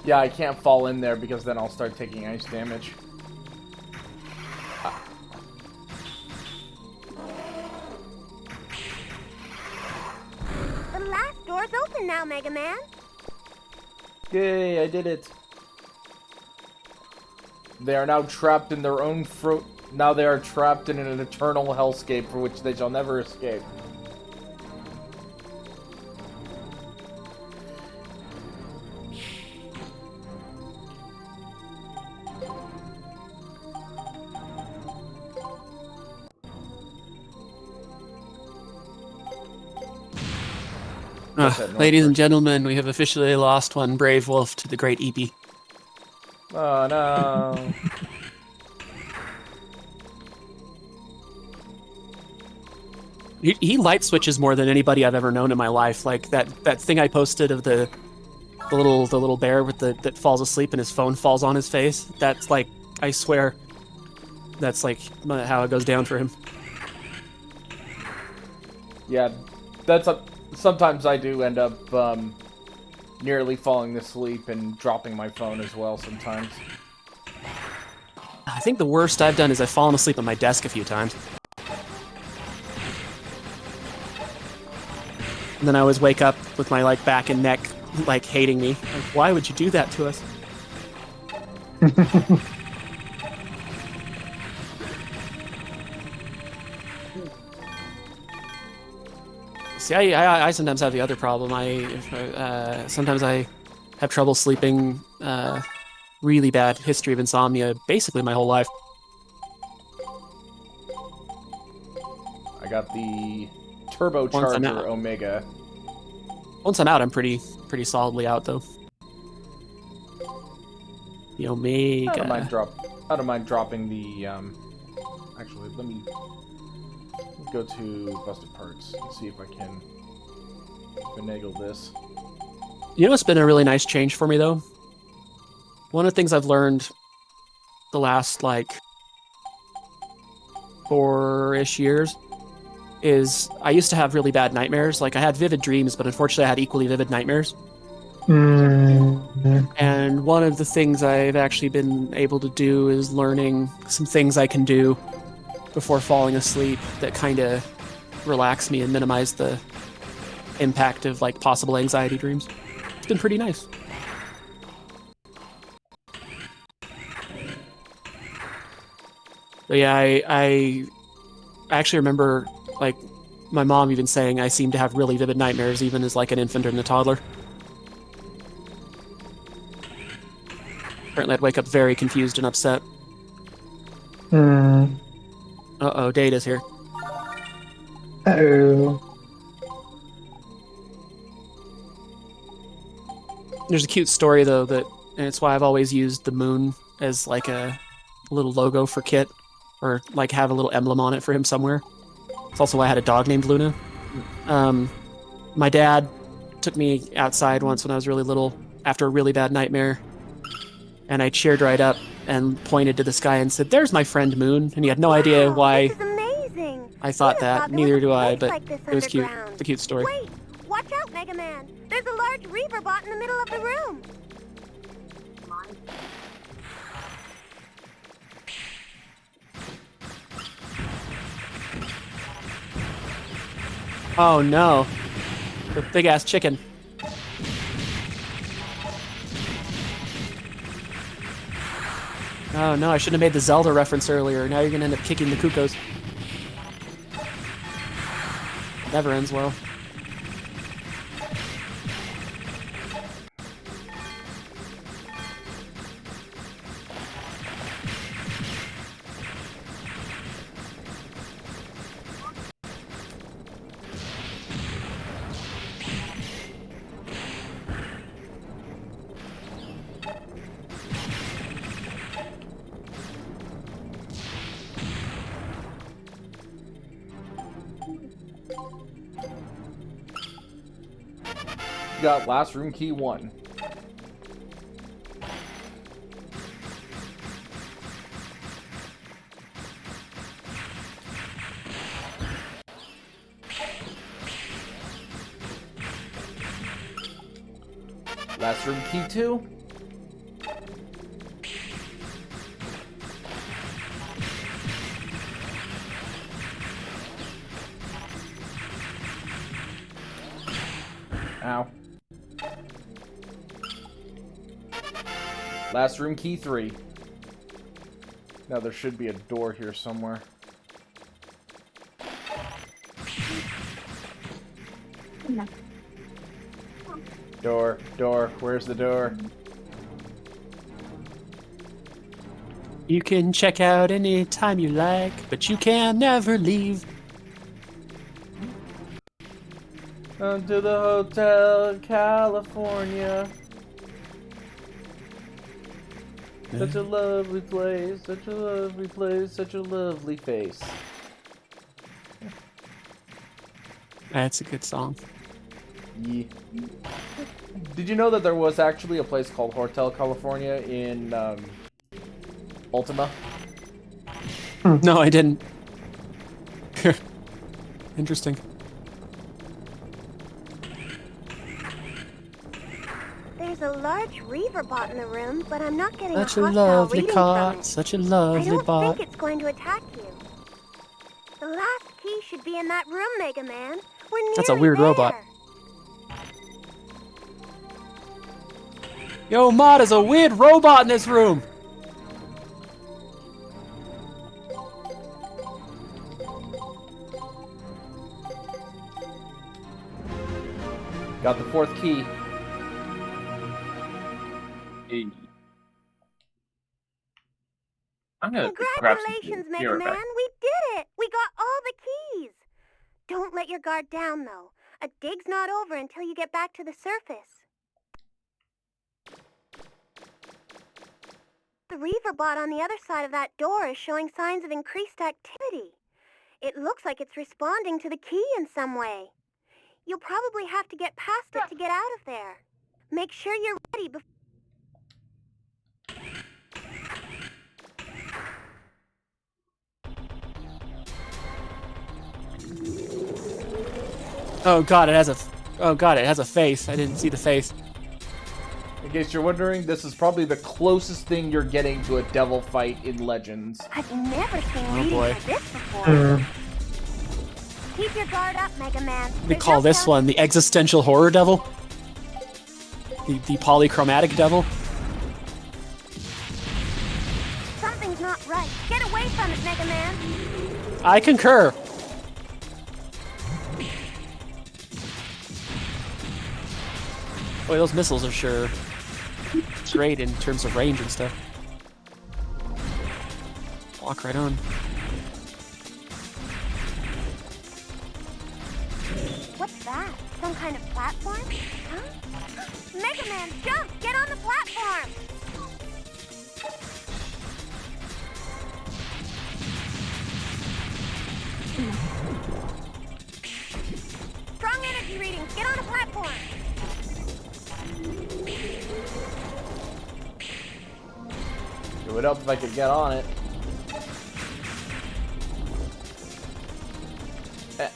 Yeah, I can't fall in there because then I'll start taking ice damage. The last door's open now, Megaman. Yay, I did it. They are now trapped in their own now they are trapped in an eternal hellscape for which they shall never escape. Ladies and gentlemen, we have officially lost one brave wolf to the great EP. Oh no. He light switches more than anybody I've ever known in my life. Like that thing I posted of the little bear with that falls asleep and his phone falls on his face. That's like, I swear, that's like how it goes down for him. Yeah, sometimes I do end up nearly falling asleep and dropping my phone as well sometimes. I think the worst I've done is I've fallen asleep at my desk a few times. And then I always wake up with my back and neck hating me. Like, why would you do that to us? See, I sometimes have the other problem. Sometimes I have trouble sleeping. Really bad history of insomnia, basically my whole life. I got the turbocharger Omega. Once I'm out, I'm pretty solidly out though. The Omega. I don't mind dropping the. Actually, let me go to busted parts and see if I can finagle this. You know what's been a really nice change for me though? One of the things I've learned the last 4-ish years is I used to have really bad nightmares. Like I had vivid dreams, but unfortunately I had equally vivid nightmares. Mm-hmm. And one of the things I've actually been able to do is learning some things I can do before falling asleep that kind of relax me and minimize the impact of possible anxiety dreams. It's been pretty nice. But yeah, I actually remember my mom even saying I seem to have really vivid nightmares even as an infant and a toddler. Apparently I'd wake up very confused and upset. Uh-oh, Data's here. Uh-oh. There's a cute story though and it's why I've always used the moon as a little logo for Kit, or have a little emblem on it for him somewhere. It's also why I had a dog named Luna. My dad took me outside once when I was really little after a really bad nightmare, and I cheered right up and pointed to the sky and said, "There's my friend Moon," and he had no idea why This is amazing. I thought that. Neither do I, but this it was cute. underground. It's a cute story. Wait, watch out, Megaman. There's a large Reaver bot in the middle of the room. Oh no. The big ass chicken. Oh no, I shouldn't have made the Zelda reference earlier. Now you're gonna end up kicking the Kukos. Never ends well. You got last room key 1. Last room key 2. Ow. Last room key 3. Now there should be a door here somewhere. Door, where's the door? You can check out any time you like, but you can never leave. Onto the Hotel California. Such a lovely place, such a lovely place, such a lovely face. That's a good song. Yeah. Did you know that there was actually a place called Hotel California in Ultima? No, I didn't. Interesting. There's a large reaver bot in the room, but I'm not getting Such a a hostile lovely reading from cot, it. such a I lovely don't bot. think it's going to attack you. The last key should be in that room, Mega Man. We're nearly That's a weird there. robot. Yo, Mod, is a weird robot in this room. Got the 4th key. Hey. I'm gonna grab some Congratulations, food. Be Mega right Man. back. We did it. We got all the keys. Don't let your guard down, though. A dig's not over until you get back to the surface. The reaver bot on the other side of that door is showing signs of increased activity. It looks like it's responding to the key in some way. You'll probably have to get past it to get out of there. Make sure you're ready before... Oh god, it has a. Oh god, it has a face. I didn't see the face. In case you're wondering, this is probably the closest thing you're getting to a devil fight in Legends. I've never seen Oh, readings boy. like this before. Keep your guard up, Mega Man. They call this one the existential horror devil. The polychromatic devil. Something's not right. Get away from it, Mega Man. I concur. Boy, those missiles are sure great in terms of range and stuff. Walk right on. What's that? Some kind of platform? Huh? Mega Man, jump! Get on the platform! Strong energy readings. Get on the platform! It would help if I could get on it. Eh.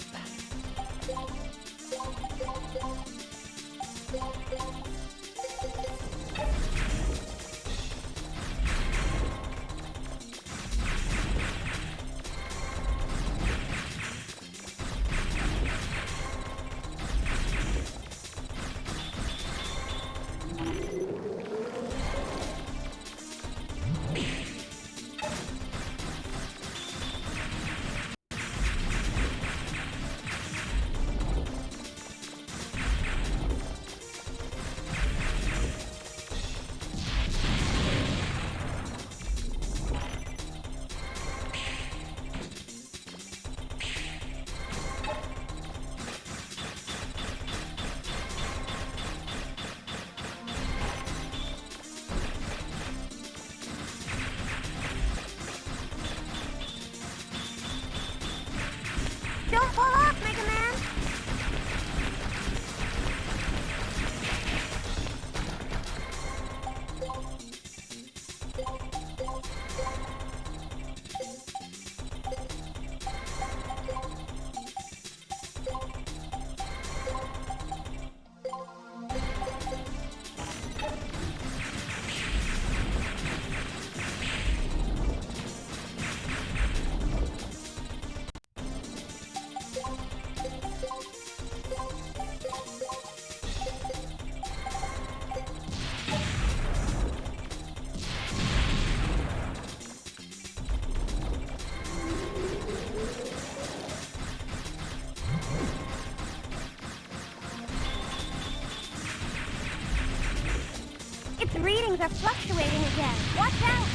Its readings are fluctuating again. Watch out!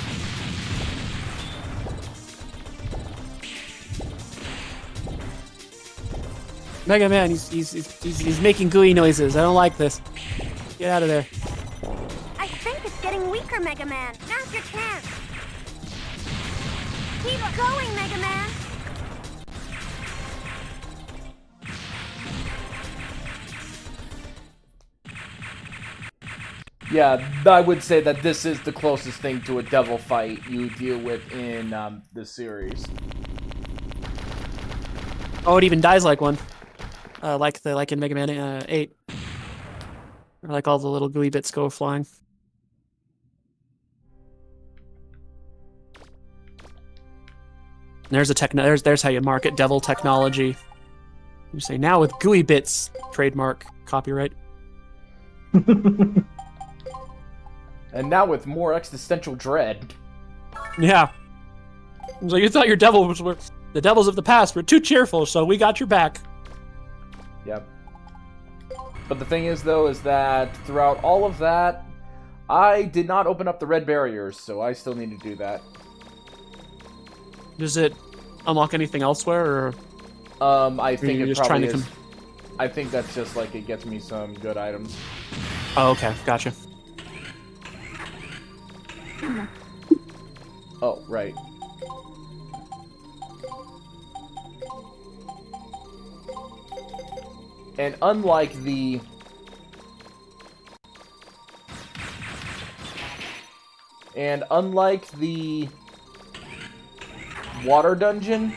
Mega Man, he's making gooey noises. I don't like this. Get out of there. I think it's getting weaker, Mega Man. Now's your chance. Keep going, Mega Man. Yeah, I would say that this is the closest thing to a devil fight you deal with in the series. Oh, it even dies like one. Like in Mega Man 8. Or like all the little gooey bits go flying. There's there's how you mark it, devil technology. You say now with gooey bits, trademark, copyright. And now with more existential dread. Yeah. So you thought your devils were the devils of the past were too cheerful, so we got your back. Yep. But the thing is, though, is that throughout all of that, I did not open up the red barriers, so I still need to do that. Does it unlock anything elsewhere, or? I think you're it just probably trying is. I think that's just like it gets me some good items. Oh, okay, gotcha. Oh, right. And unlike the water dungeon,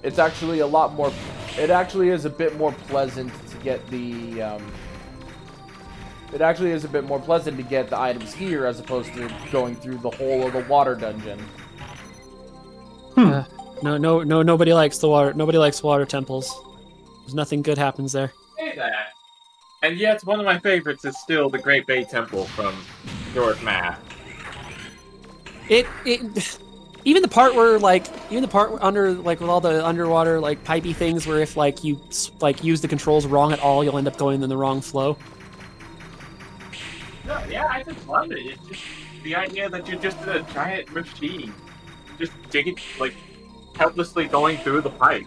it's actually a lot more. It actually is a bit more pleasant to get the. It actually is a bit more pleasant to get the items here as opposed to going through the whole of the water dungeon. Nobody likes the water. Nobody likes water temples. There's nothing good happens there. Say that. And yet, one of my favorites is still the Great Bay Temple from Majora's Mask. Even the part where under like with all the underwater like pipey things where if like you use the controls wrong at all, you'll end up going in the wrong flow. No, yeah, I just love it. It's just the idea that you're just a giant machine, just digging, like, helplessly going through the pipe.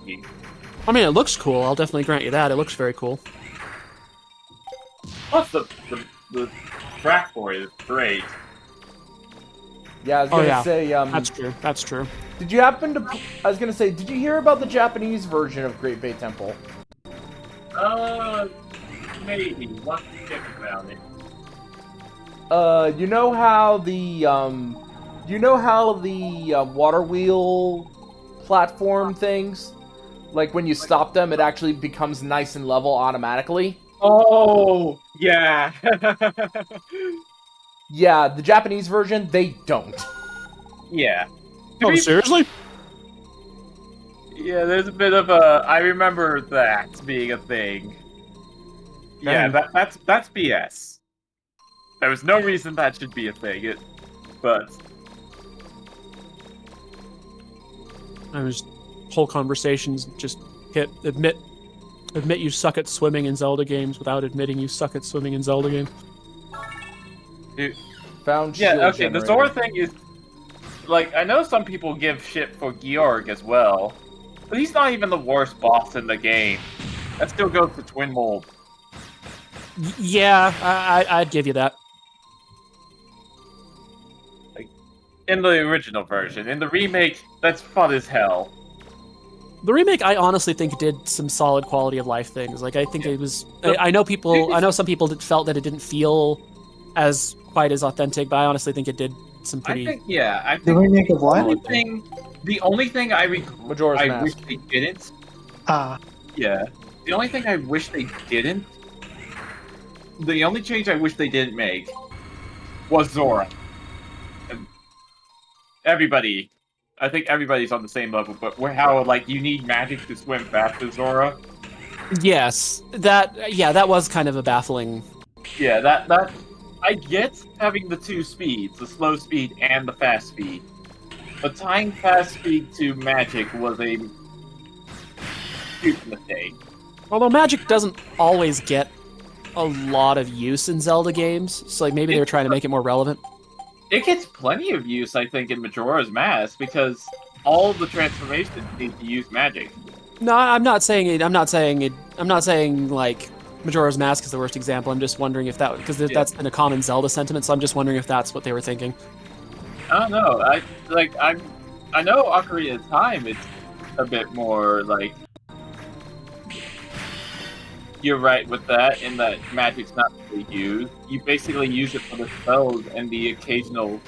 I mean, it looks cool. I'll definitely grant you that. It looks very cool. Plus, the track for it is great. Yeah, I was gonna say. That's true. That's true. Did you happen to? I was gonna say, did you hear about the Japanese version of Great Bay Temple? Maybe. Let's think about it. You know how the water wheel platform things, like when you stop them, it actually becomes nice and level automatically? Oh, yeah. Yeah, the Japanese version, they don't. Yeah. Oh, seriously? Yeah, there's a bit of a... I remember that being a thing. Yeah, that's BS. There was no reason that should be a thing, but... I was... Whole conversations just hit admit you suck at swimming in Zelda games without admitting you suck at swimming in Zelda games. Dude. Found yeah, shield okay, generator. the Zora thing is... Like, I know some people give shit for Georg as well, but he's not even the worst boss in the game. That still goes to Twin Mold. Yeah, I'd give you that. Like, in the original version. In the remake, that's fun as hell. The remake, I honestly think did some solid quality of life things. Like, I think it was... I know some people felt that it didn't feel as quite as authentic, but I honestly think it did some pretty... I think the remake of what? The only thing I wish they didn't... Yeah. The only thing I wish they didn't... The only change I wish they didn't make was Zora. And everybody... I think everybody's on the same level, but how, like, you need magic to swim fast as Zora? Yes. That was kind of a baffling... Yeah, that... I get having the two speeds, the slow speed and the fast speed. But tying fast speed to magic was a huge mistake. Although magic doesn't always get a lot of use in Zelda games, so like maybe they were trying to make it more relevant. It gets plenty of use, I think, in Majora's Mask because all the transformations need to use magic. No, I'm not saying it. I'm not saying like Majora's Mask is the worst example. I'm just wondering if because that's been a common Zelda sentiment. So I'm just wondering if that's what they were thinking. I don't know. I know Ocarina of Time. It's a bit more like you're right with that, in that magic's not really used. You basically use it for the spells and the occasional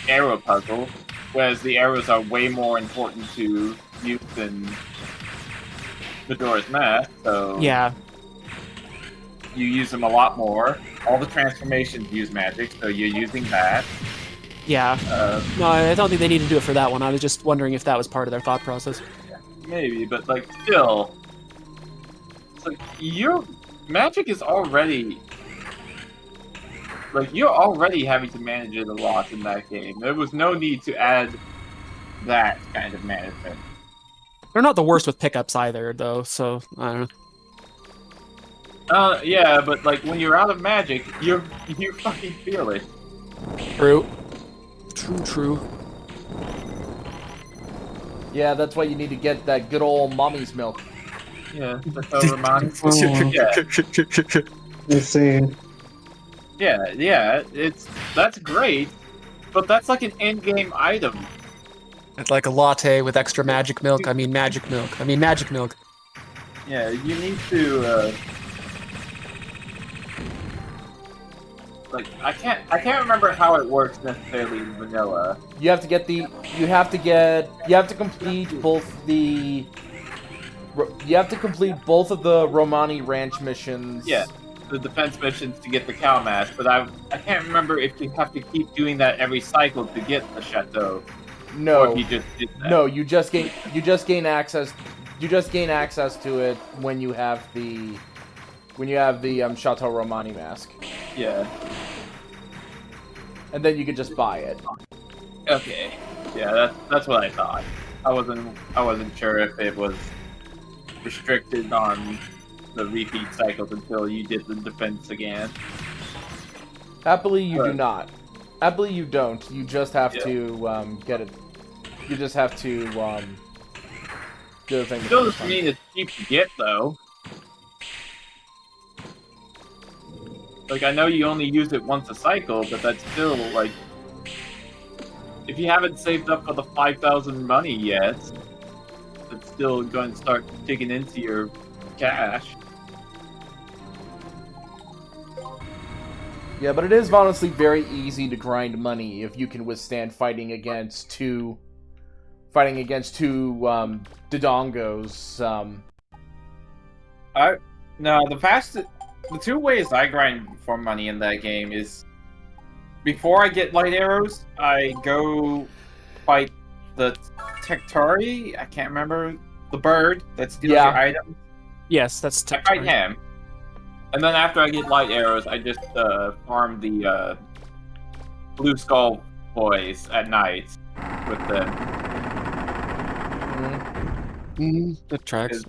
arrow puzzle, whereas the arrows are way more important to use than Majora's Mask. So yeah, you use them a lot more. All the transformations use magic, so you're using that. Yeah. No, I don't think they need to do it for that one. I was just wondering if that was part of their thought process. Maybe, but like still, it's like your magic is already like you're already having to manage it a lot in that game. There was no need to add that kind of management. They're not the worst with pickups either, though. So I don't know. Yeah, but like when you're out of magic, you fucking feel it. True. True. Yeah, that's why you need to get that good old mommy's milk. Yeah, that's over mine. You see. Yeah, that's great, but that's like an end-game item. It's like a latte with extra magic milk. I mean magic milk. Yeah, you need to. Like I can't remember how it works necessarily in vanilla. You have to complete both the. You have to complete both of the Romani Ranch missions. Yeah, the defense missions to get the cow mask, but I can't remember if you have to keep doing that every cycle to get the chateau. No, or if you just did that. No, you just gain access. You just gain access to it when you have the Chateau Romani mask. Yeah. And then you can just buy it. Okay. Yeah, that's what I thought. I wasn't sure if it was restricted on the repeat cycles until you did the defense again. Happily, you do not. Happily, you don't. You just have to get it. You just have to do the thing. Still doesn't mean it's cheap to get, though. Like, I know you only use it once a cycle, but that's still, like... If you haven't saved up for the 5,000 money yet, it's still going to start digging into your cash. Yeah, but it is honestly very easy to grind money if you can withstand fighting against two Dodongos. The two ways I grind for money in that game is before I get light arrows, I go fight the Tektari. I can't remember the bird that steals your items. Yes, that's Tektari. I fight him, and then after I get light arrows, I just farm the Blue Skull boys at night with them. That tracks.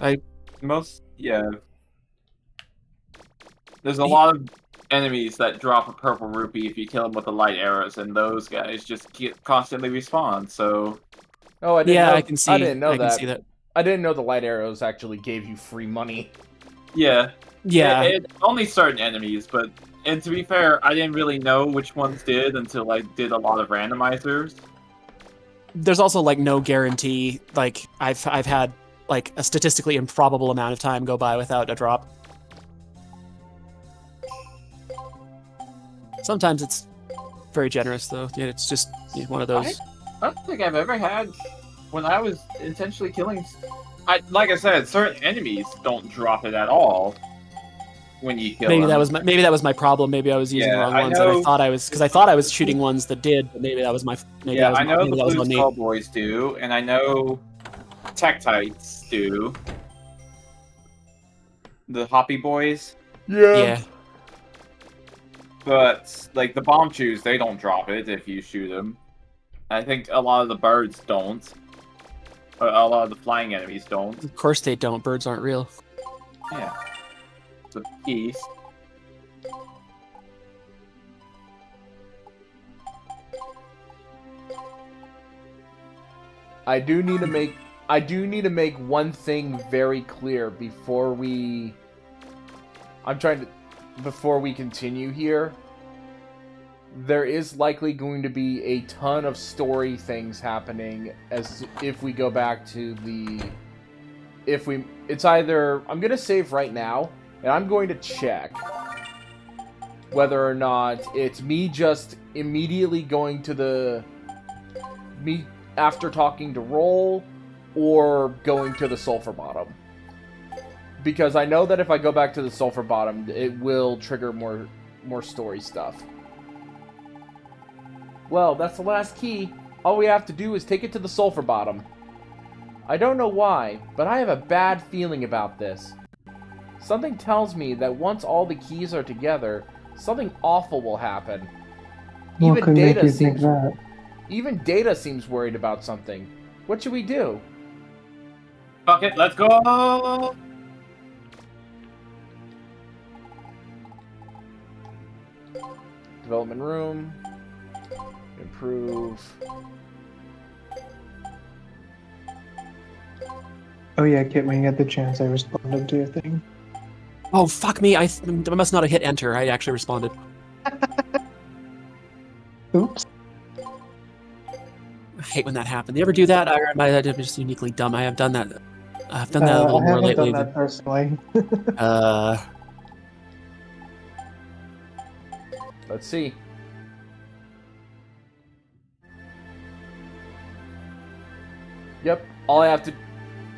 There's a lot of enemies that drop a purple rupee if you kill them with the light arrows, and those guys just constantly respawn, so... Oh, I didn't know. I can see. I didn't know that. Can see that. I didn't know the light arrows actually gave you free money. Yeah. Yeah. It only certain enemies, and to be fair, I didn't really know which ones did until I did a lot of randomizers. There's also, like, no guarantee. Like, I've had, like, a statistically improbable amount of time go by without a drop. Sometimes it's very generous, though. Yeah, it's just one of those. I don't think I've ever had when I was intentionally killing. Like I said, certain enemies don't drop it at all when you kill them. Maybe that was my problem. Maybe I was using the wrong ones, and I thought I was shooting ones that did, but maybe that was my. I know the Blue Skull boys do, and I know Tektites do. The Hoppy boys. Yeah. But, like, the bomb chews, they don't drop it if you shoot them. I think a lot of the birds don't. A lot of the flying enemies don't. Of course they don't. Birds aren't real. Yeah. The piece. I do need to make one thing very clear before we continue here. There is likely going to be a ton of story things happening as if we go back to it's either I'm going to save right now and I'm going to check whether or not it's me just immediately going to me after talking to Roll or going to the Sulphur Bottom. Because I know that if I go back to the Sulphur Bottom, it will trigger more story stuff. Well, that's the last key. All we have to do is take it to the Sulphur Bottom. I don't know why, but I have a bad feeling about this. Something tells me that once all the keys are together, something awful will happen. What could make you think that? Even Data seems worried about something. What should we do? Fuck it, let's go! Development room. Improve. Oh yeah, Kit, when you get the chance, I responded to your thing. Oh, fuck me. I must not have hit enter. I actually responded. Oops. I hate when that happened. You ever do that? I'm just uniquely dumb. I have done that. I've done that a little more lately. I haven't done that personally. Let's see. Yep, all I have to...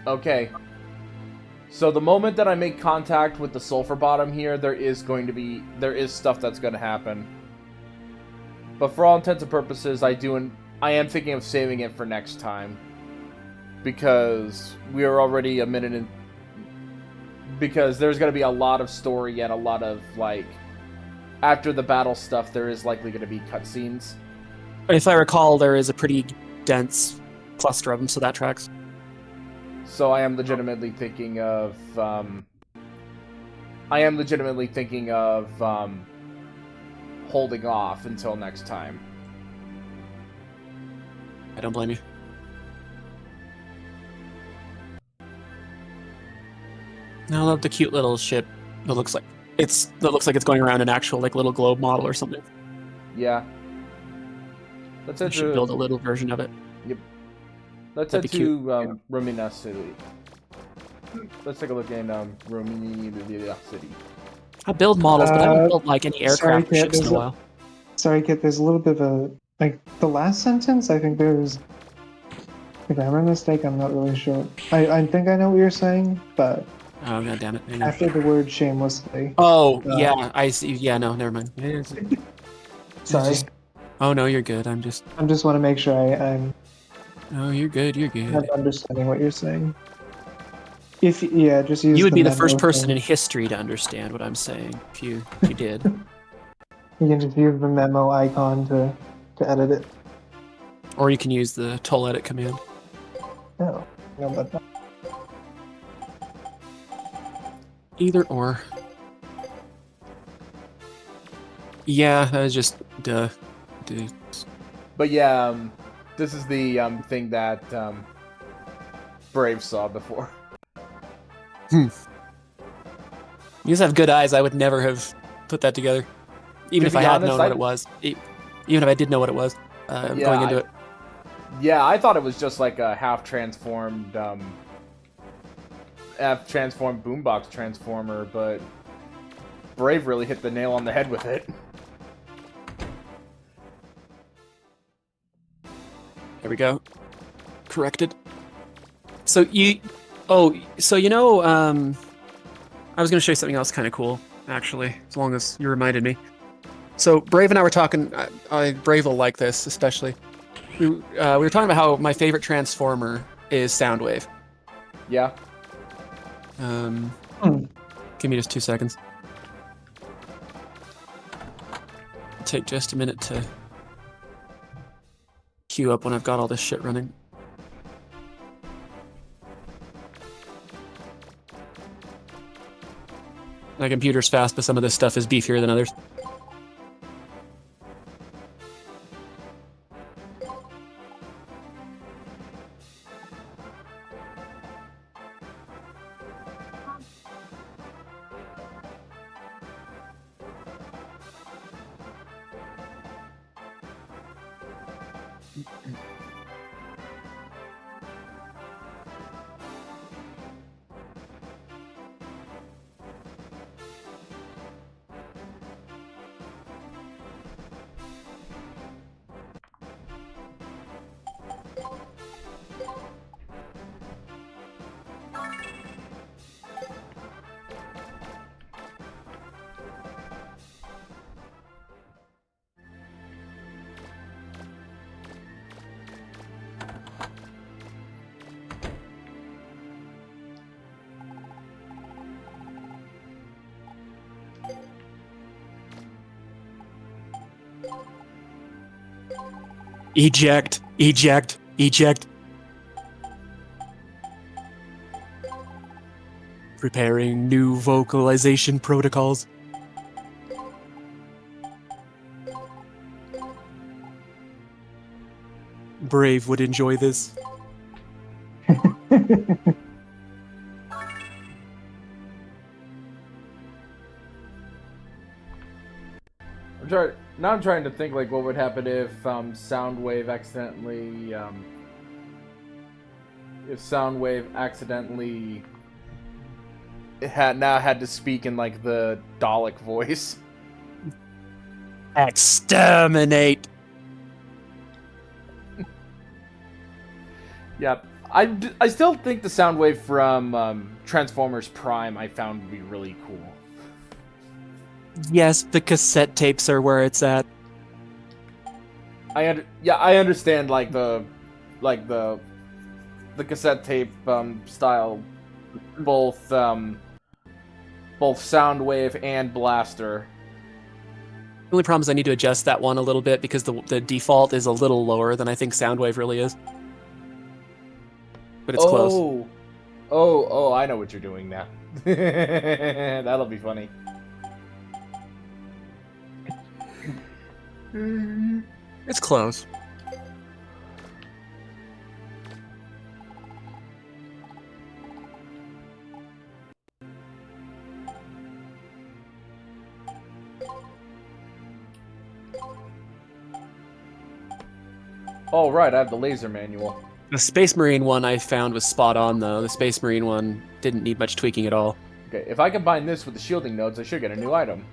Okay. So the moment that I make contact with the Sulphur Bottom here, there is stuff that's going to happen. But for all intents and purposes, I am thinking of saving it for next time. Because we are already a minute in... Because there's going to be a lot of story and a lot of, like... After the battle stuff, there is likely going to be cutscenes. If I recall, there is a pretty dense cluster of them, so that tracks. So I am legitimately thinking of... holding off until next time. I don't blame you. I love the cute little ship. That looks like it's going around an actual like little globe model or something. Yeah. Let's I should build a little version of it. Yep. Let's head to Romina City. Let's take a look in Romina City. I build models, but I haven't built like any aircraft ships in a while. Sorry, Kit, there's a little bit of a... Like, the last sentence, I think there's... If I'm a mistake, I'm not really sure. I think I know what you're saying, but... Oh, god damn it. After the word shamelessly... Oh, yeah, I see. Yeah, no, never mind. Sorry. Oh, no, you're good. I just want to make sure I'm... Oh, you're good, you're good. I'm understanding what you're saying. Just use You would be the first person in history to understand what I'm saying, if you did. You can just use the memo icon to edit it. Or you can use the tool edit command. Oh, no, but not. Either or. Yeah, that was just duh. But yeah, this is the thing that Brave saw before. You just have good eyes. I would never have put that together. Even if I had known what it was. Even if I did know what it was going into it. Yeah, I thought it was just like a half-transformed boombox transformer, but Brave really hit the nail on the head with it. There we go. Corrected. So you know, I was going to show you something else kind of cool, actually, as long as you reminded me. So Brave and I were talking, Brave will like this, especially. We were talking about how my favorite transformer is Soundwave. Yeah. Give me just 2 seconds. It'll take just a minute to queue up when I've got all this shit running. My computer's fast, but some of this stuff is beefier than others. Eject, eject, eject. Preparing new vocalization protocols. Brave would enjoy this. I'm trying to think like what would happen if Soundwave accidentally had to speak in like the Dalek voice. Exterminate. Yeah, I still think the Soundwave from Transformers Prime I found would be really cool. Yes, the cassette tapes are where it's at. I understand like the cassette tape style, both Soundwave and Blaster. The only problem is I need to adjust that one a little bit because the default is a little lower than I think Soundwave really is. But it's close. Oh, I know what you're doing now. That'll be funny. It's close. Oh, right, I have the laser manual. The Space Marine one I found was spot on, though. The Space Marine one didn't need much tweaking at all. Okay, if I combine this with the shielding nodes, I should get a new item.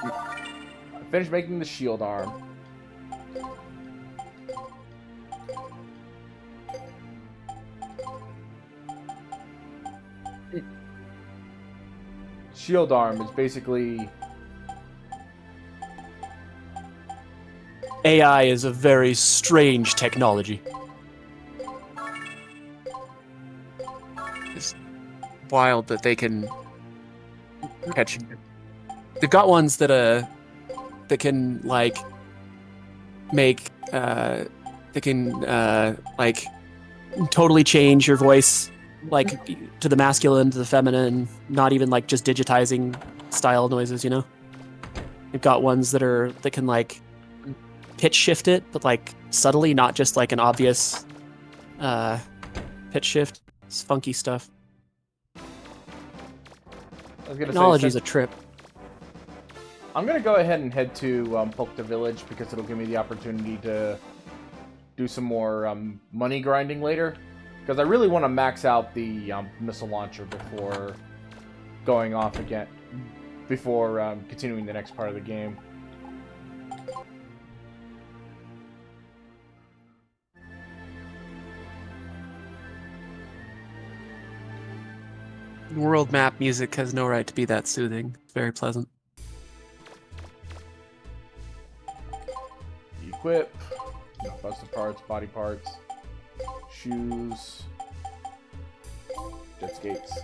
I finished making the shield arm. Shield arm is basically... AI is a very strange technology. It's wild that they can catch. They've got ones that can like make they can like totally change your voice like to the masculine, to the feminine, not even like just digitizing style noises, you know? They've got ones that can like pitch shift it, but like subtly, not just like an obvious pitch shift. It's funky stuff. Technology's a trip. I'm gonna go ahead and head to Polka Village because it'll give me the opportunity to do some more money grinding later. Because I really want to max out the missile launcher before going off again, before continuing the next part of the game. World map music has no right to be that soothing. It's very pleasant. Equip, busted parts, body parts, shoes, jet skates.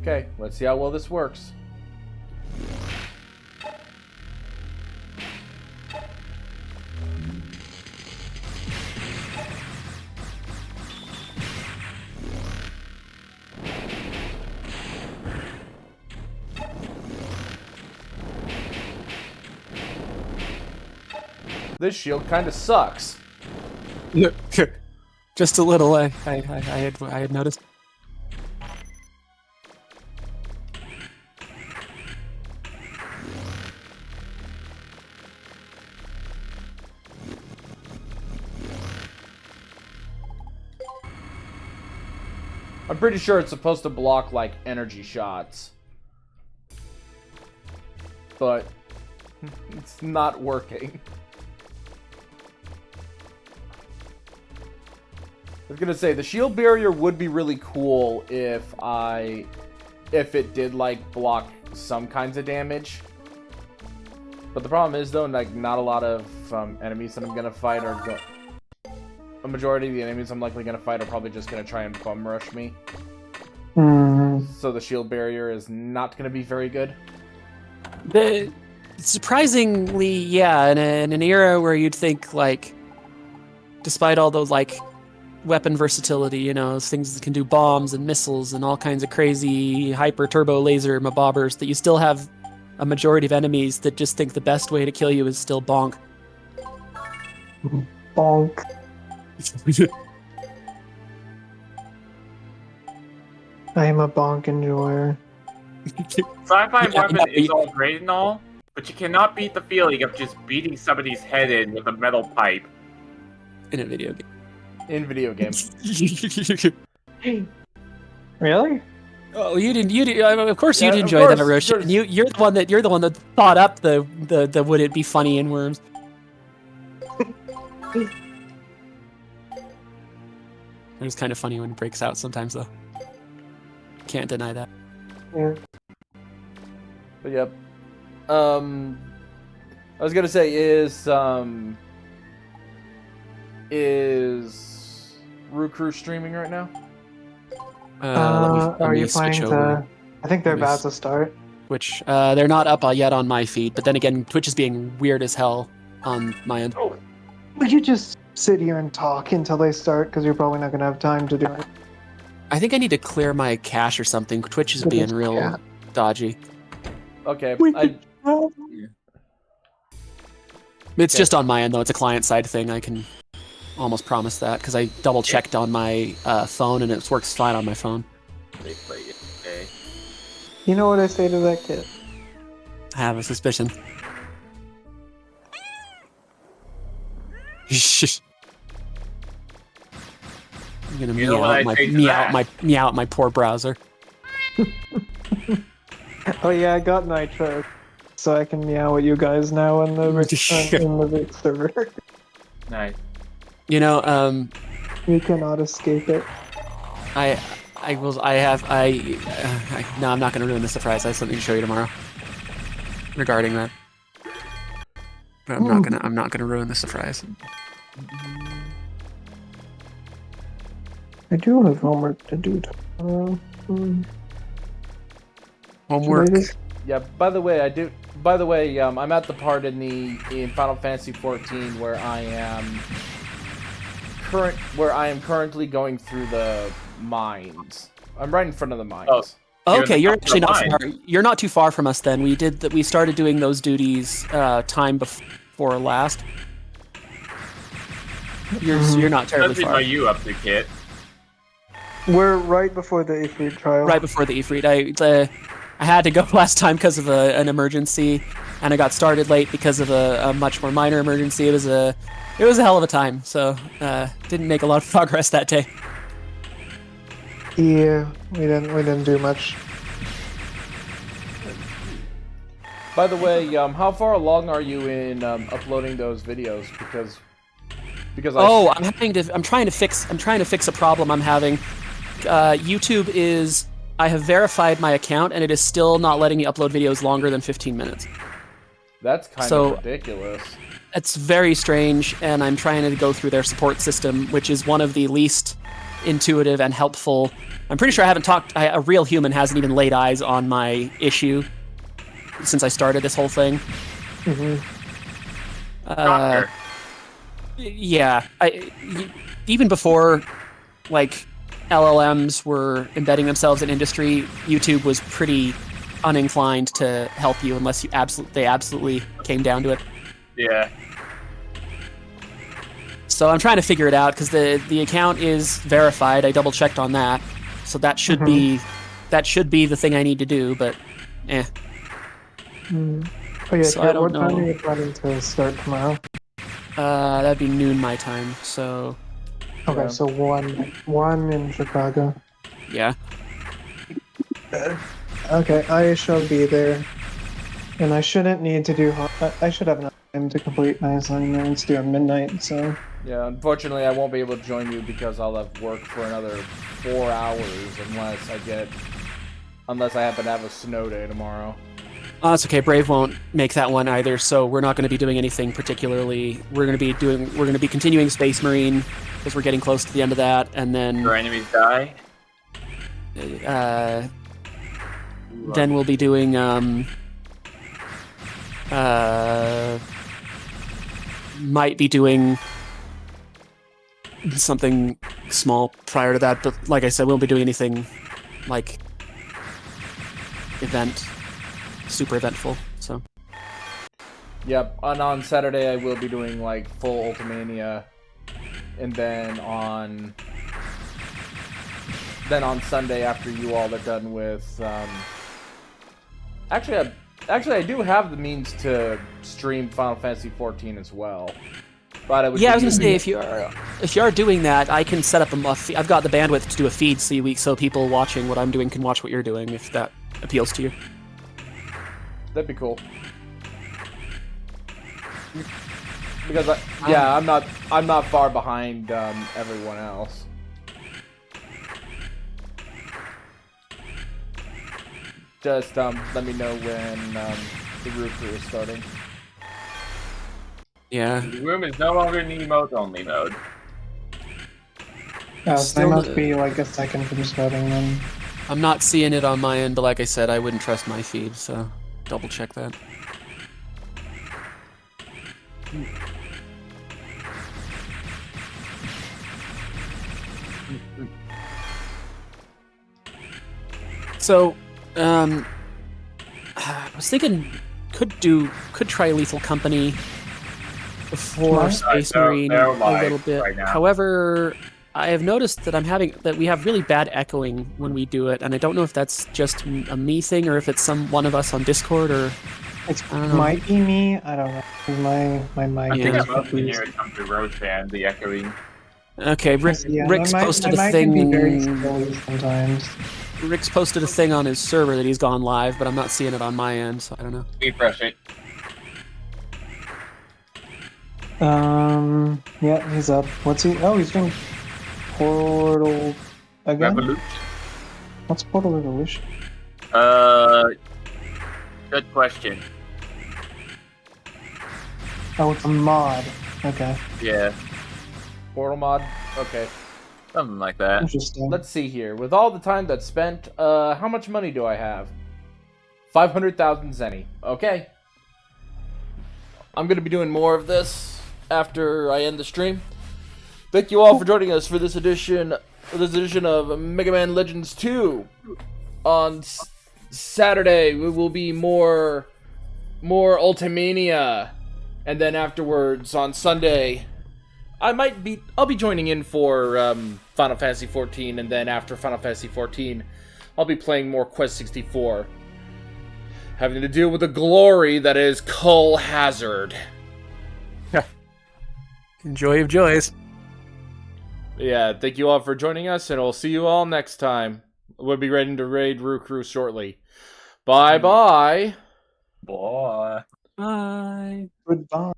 Okay, let's see how well this works. This shield kind of sucks. Just a little. I had noticed. I'm pretty sure it's supposed to block, like, energy shots. But it's not working. I was gonna say, the shield barrier would be really cool if it did, like, block some kinds of damage. But the problem is, though, like, not a lot of enemies that I'm gonna fight are a majority of the enemies I'm likely gonna fight are probably just gonna try and bum rush me. So the shield barrier is not gonna be very good. Surprisingly, yeah, in an era where you'd think, like, despite all those, like, weapon versatility, you know, things that can do bombs and missiles and all kinds of crazy hyper turbo laser mabobbers, that you still have a majority of enemies that just think the best way to kill you is still bonk. Bonk. I am a bonk enjoyer. Sci-fi weapon is all great and all, but you cannot beat the feeling of just beating somebody's head in with a metal pipe. In a video game. In video games. Really? Oh, you didn't. Of course, you did enjoy that, Roche. And you're the one that thought up the would it be funny in Worms. It's kind of funny when it breaks out sometimes, though. Can't deny that. Yeah. But yep. I was gonna say, is Rukru streaming right now? Are you playing to... I think they're about to start. Twitch. They're not up yet on my feed, but then again, Twitch is being weird as hell on my end. Oh, would you just sit here and talk until they start? Because you're probably not going to have time to do it. I think I need to clear my cache or something. Twitch is being real dodgy. Okay. It's just on my end, though. It's a client-side thing. I can almost promise that, because I double-checked on my phone, and it works fine on my phone. You know what I say to that kid? I have a suspicion. I'm gonna meow at my poor browser. Oh yeah, I got Nitro, so I can meow at you guys now in the Rick server. Nice. You know, you cannot escape it. No, I'm not gonna ruin the surprise. I have something to show you tomorrow regarding that. But I'm not gonna ruin the surprise. I do have homework to do tomorrow. Homework. Yeah. By the way, I'm at the part in Final Fantasy XIV where I am currently going through the mines. I'm right in front of the mines. Oh, okay, you're actually not far. You're not too far from us then. We started doing those duties time before last. You're not terribly far. Are you up to, Kit? We're right before the Ifrit trial. Right before the Ifrit. I had to go last time because of an emergency, and I got started late because of a much more minor emergency. It was a hell of a time, so didn't make a lot of progress that day. Yeah, we didn't do much. By the way, how far along are you in uploading those videos? Because I'm trying to fix a problem I'm having. YouTube is... I have verified my account, and it is still not letting me upload videos longer than 15 minutes. That's kind of ridiculous. It's very strange, and I'm trying to go through their support system, which is one of the least intuitive and helpful. I'm pretty sure I haven't talked. A real human hasn't even laid eyes on my issue since I started this whole thing. Yeah, even before, like, LLMs were embedding themselves in industry, YouTube was pretty uninclined to help you unless they absolutely came down to it. Yeah. So I'm trying to figure it out because the account is verified. I double checked on that, so that should be the thing I need to do. But, Oh yeah, so Kurt, I don't what know. time are you planning to start tomorrow? That'd be noon my time. So. Okay, so one in Chicago. Yeah. Okay, I shall be there, and I shouldn't need to do. I should have enough time to complete my assignments due at midnight. So. Yeah, unfortunately, I won't be able to join you because I'll have work for another 4 hours unless I happen to have a snow day tomorrow. Oh, that's okay. Brave won't make that one either, so we're not going to be doing anything particularly. We're going to be continuing Space Marine because we're getting close to the end of that, and then Your enemies die. Then we'll be doing might be doing something small prior to that, but like I said, we won't be doing anything like super eventful. So. Yep, and on Saturday I will be doing like full Ultimania, and then on Sunday after you all are done with actually I do have the means to stream Final Fantasy 14 as well. But I was gonna say if you are doing that, I can set up I've got the bandwidth to do a feed so people watching what I'm doing can watch what you're doing if that appeals to you. That'd be cool. Because I'm not far behind everyone else. Just let me know when the root crew is starting. Yeah. The room is no longer in emote only mode. So I must be like a second from starting then. I'm not seeing it on my end, but like I said, I wouldn't trust my feed, so double check that. So, I was thinking could try Lethal Company before Space Marine a little bit. Right. However, I have noticed that we have really bad echoing when we do it, and I don't know if that's just a me thing or if it's one of us on Discord or. It might be me. I don't know. My mic. I think I'm mostly hear it come through Roshan, the echoing. Okay, Rick's posted a thing. Can be very silly sometimes. Rick's posted a thing on his server that he's gone live, but I'm not seeing it on my end, so I don't know. Refresh it. Yeah, he's up. What's he? Oh, he's doing Portal again. Revolution. What's Portal Revolution? Good question. Oh, it's a mod. Okay. Yeah. Portal mod? Okay. Something like that. Interesting. Let's see here. With all the time that's spent, how much money do I have? 500,000 Zenny. Okay. I'm going to be doing more of this after I end the stream. Thank you all for joining us for this edition of Mega Man Legends 2. On Saturday, we will be more Ultimania. And then afterwards, on Sunday, I'll be joining in for Final Fantasy 14, and then after Final Fantasy 14, I'll be playing more Quest 64. Having to deal with the glory that is Cull Hazard. Joy of joys. Yeah, thank you all for joining us, and I'll see you all next time. We'll be ready to raid Rook Crew shortly. Bye-bye. Bye. Bye. Goodbye.